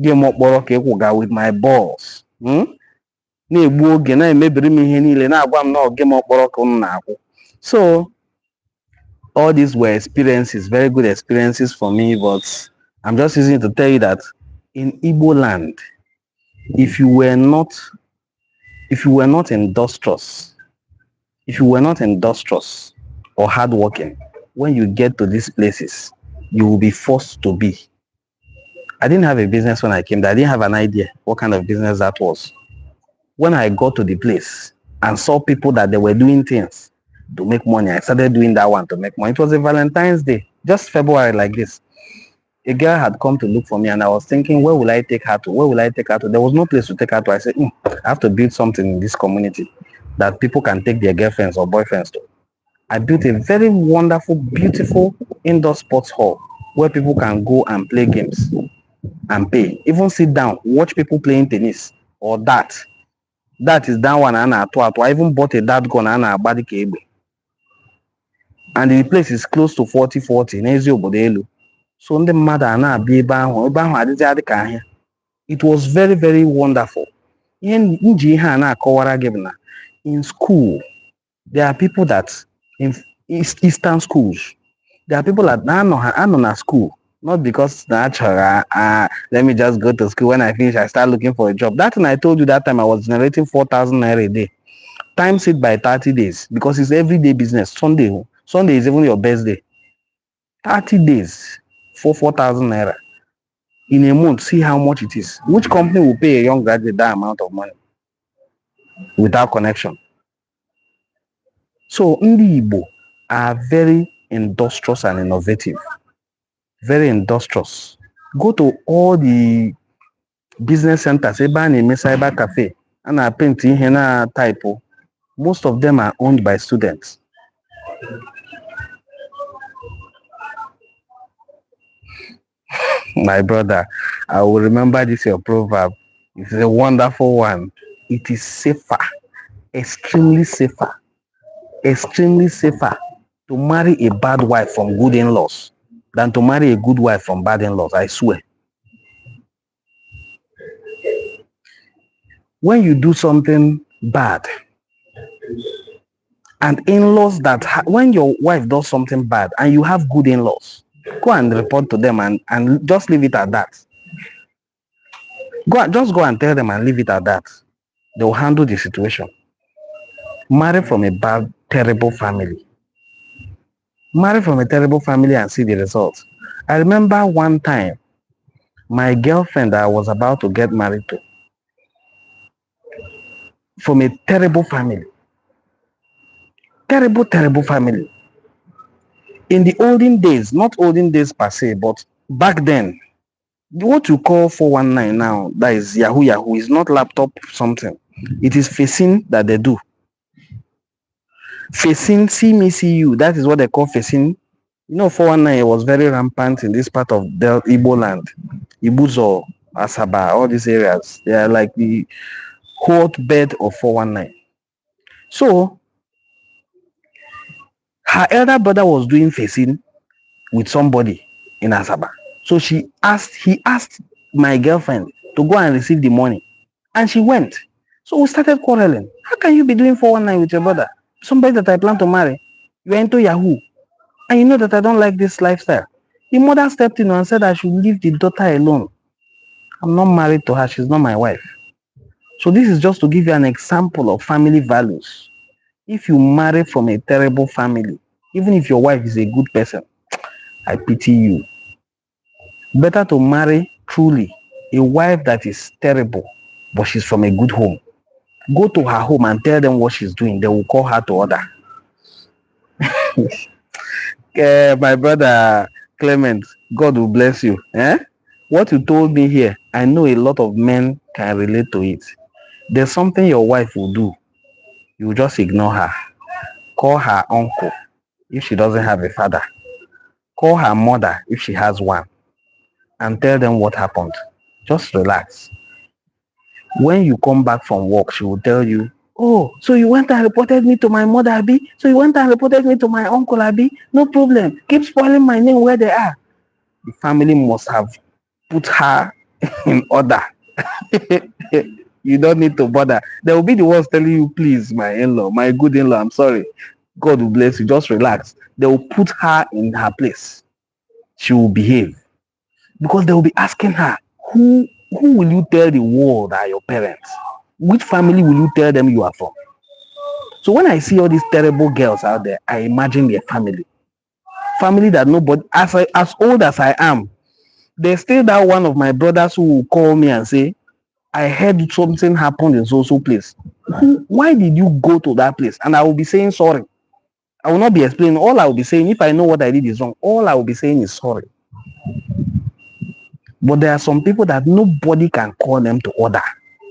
Game up boroka with my balls. Na-egbu oge na-emebiri m ihe niile na-agwa m na oge m ọkpọrọ ka m na-akwụ. So all these were experiences, very good experiences for me, but I'm just using it to tell you that in Igbo land, if you were not industrious, or hardworking, when you get to these places, you will be forced to be. I didn't have a business when I came there. I didn't have an idea what kind of business that was. When I got to the place and saw people that they were doing things to make money, I started doing that one to make money. It was a Valentine's Day, just February like this. A girl had come to look for me and I was thinking, where will I take her to? Where will I take her to? There was no place to take her to. I said, I have to build something in this community that people can take their girlfriends or boyfriends to. I built a very wonderful, beautiful indoor sports hall where people can go and play games and pay. Even sit down, watch people playing tennis or that. That is that one and I even bought a dart gun and a body cable. And the place is close to 40-40 n'ezi obodo elu. So ndị mmadụ a na-abịa ebe ahụ adịghị ka ahịa. It was very, very wonderful. Ihe nji ihe a na-akọwara gị bụ na in school, there are people that in Eastern schools, there are people that anọ na school, not because natural, let me just go to school. When I finish, I start looking for a job. That thing I told you that time, I was generating 4,000 naira a day. Times it by 30 days because it's everyday business. Sunday is even your best day. 30 days for 4,000 naira. In a month, see how much it is. Which company will pay a young graduate that amount of money without connection? So, Ndi Igbo are very industrious and innovative. Very industrious. Go to all the business centers, ebe a na-eme cyber cafe, a na-paint ihe na type. Most of them are owned by students. My brother, I will remember this your proverb. It's a wonderful one. It is safer, extremely safer to marry a bad wife from good in-laws than to marry a good wife from bad in-laws, I swear. When you do something bad, and in-laws when your wife does something bad and you have good in-laws, go and report to them and just leave it at that. Just go and tell them and leave it at that. They will handle the situation. Marry from a bad, terrible family. Marry from a terrible family and see the results. I remember one time, my girlfriend that I was about to get married to, from a terrible family. Terrible family. In the olden days, not olden days per se, but back then, what you call 419 now, that is Yahoo, is not laptop something. It is facing that they do. Facing, see me, see you. That is what they call facing. 419 was very rampant in this part of the Igbo land. Ibuzo, Asaba, all these areas. They are like the hotbed of 419. So, her elder brother was doing facing with somebody in Asaba. So he asked my girlfriend to go and receive the money. And she went. So we started quarreling. How can you be doing 419 with your brother? Somebody that I plan to marry. You are into Yahoo. And you know that I don't like this lifestyle. The mother stepped in and said I should leave the daughter alone. I'm not married to her. She's not my wife. So this is just to give you an example of family values. If you marry from a terrible family, even if your wife is a good person, I pity you. Better to marry truly a wife that is terrible, but she's from a good home. Go to her home and tell them what she's doing. They will call her to order. My brother Clement, God will bless you. Eh? What you told me here, I know a lot of men can relate to it. There's something your wife will do. You just ignore her. Call her uncle if she doesn't have a father. Call her mother if she has one and tell them what happened. Just relax. When you come back from work, she will tell you, oh, so you went and reported me to my mother, Abi? So you went and reported me to my uncle, Abi? No problem. Keep spoiling my name where they are. The family must have put her in order. You don't need to bother. They will be the ones telling you, please, my in-law, my good in-law, I'm sorry. God will bless you. Just relax. They will put her in her place. She will behave. Because they will be asking her, who will you tell the world are your parents? Which family will you tell them you are from? So when I see all these terrible girls out there, I imagine their family. Family that nobody, as old as I am, there's still that one of my brothers who will call me and say, I heard something happened in so place. Why did you go to that place? And I will be saying sorry. I will not be explaining. All I will be saying, if I know what I did is wrong, all I will be saying is sorry. But there are some people that nobody can call them to order.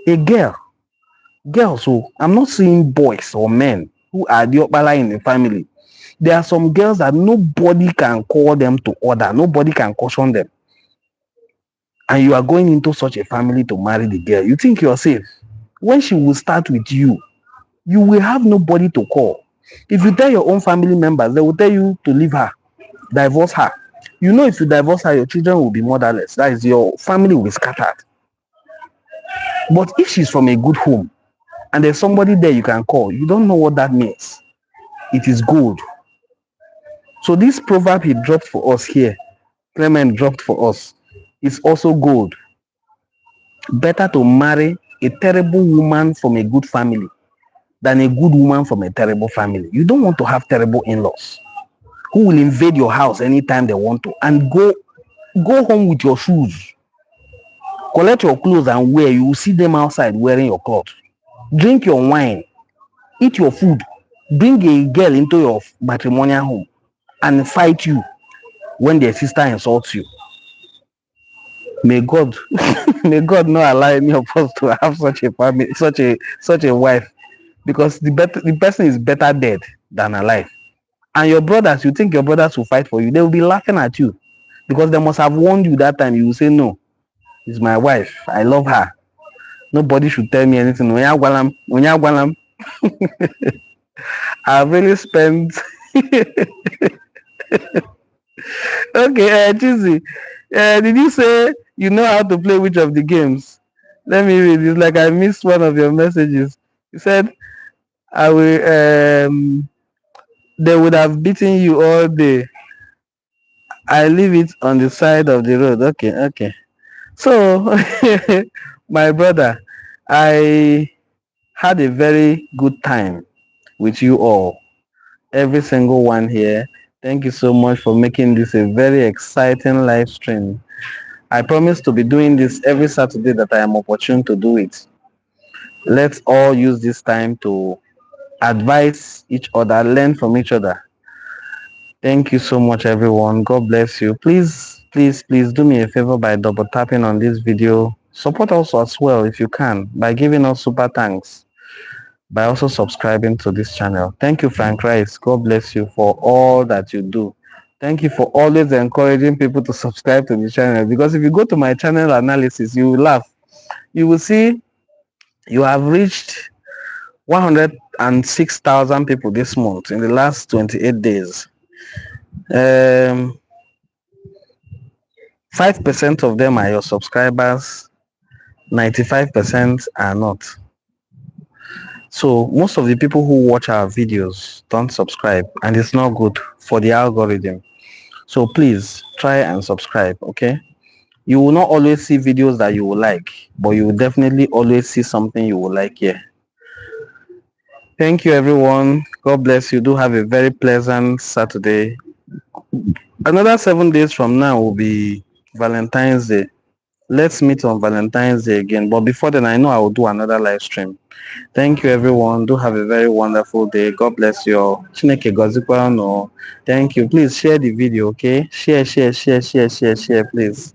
A girl, so I'm not seeing boys or men who are the opala in the family. There are some girls that nobody can call them to order. Nobody can caution them. And you are going into such a family to marry the girl. You think you're safe. When she will start with you, you will have nobody to call. If you tell your own family members, they will tell you to leave her, divorce her. You know, if you divorce her, your children will be motherless. That is, your family will be scattered. But if she's from a good home and there's somebody there you can call, you don't know what that means. It is gold. So this proverb he dropped for us here, Clement dropped for us, is also gold. Better to marry a terrible woman from a good family than a good woman from a terrible family. You don't want to have terrible in-laws who will invade your house anytime they want to and go home with your shoes. Collect your clothes and wear. You will see them outside wearing your clothes. Drink your wine. Eat your food. Bring a girl into your matrimonial home and fight you when their sister insults you. May God may God not allow any of us to have such a family, such a wife, because the person is better dead than alive. And your brothers, you think your brothers will fight for you, they will be laughing at you because they must have warned you that time. You will say, no, it's my wife, I love her, nobody should tell me anything. I've really spent okay, Chizzy, did you say you know how to play which of the games? Let me read. It's like I missed one of your messages. You said I will they would have beaten you all day. I leave it on the side of the road. Okay. So my brother, I had a very good time with you all. Every single one here. Thank you so much for making this a very exciting live stream. I promise to be doing this every Saturday that I am opportune to do it. Let's all use this time to advise each other, learn from each other. Thank you so much, everyone. God bless you. Please do me a favor by double tapping on this video. Support us as well if you can by giving us super thanks, by also subscribing to this channel. Thank you, Frank Rice. God bless you for all that you do. Thank you for always encouraging people to subscribe to the channel, because if you go to my channel analysis, you will laugh. You will see you have reached 106,000 people this month in the last 28 days. 5% of them are your subscribers, 95% are not. So most of the people who watch our videos don't subscribe, and it's not good for the algorithm. So please try and subscribe, okay? You will not always see videos that you will like, but you will definitely always see something you will like here. Thank you, everyone. God bless you. Do have a very pleasant Saturday. Another 7 days from now will be Valentine's Day. Let's meet on Valentine's Day again. But before then, I know I will do another live stream. Thank you, everyone. Do have a very wonderful day. God bless you all. Chineke gozikwa unu. Thank you. Please share the video, okay? Share, please.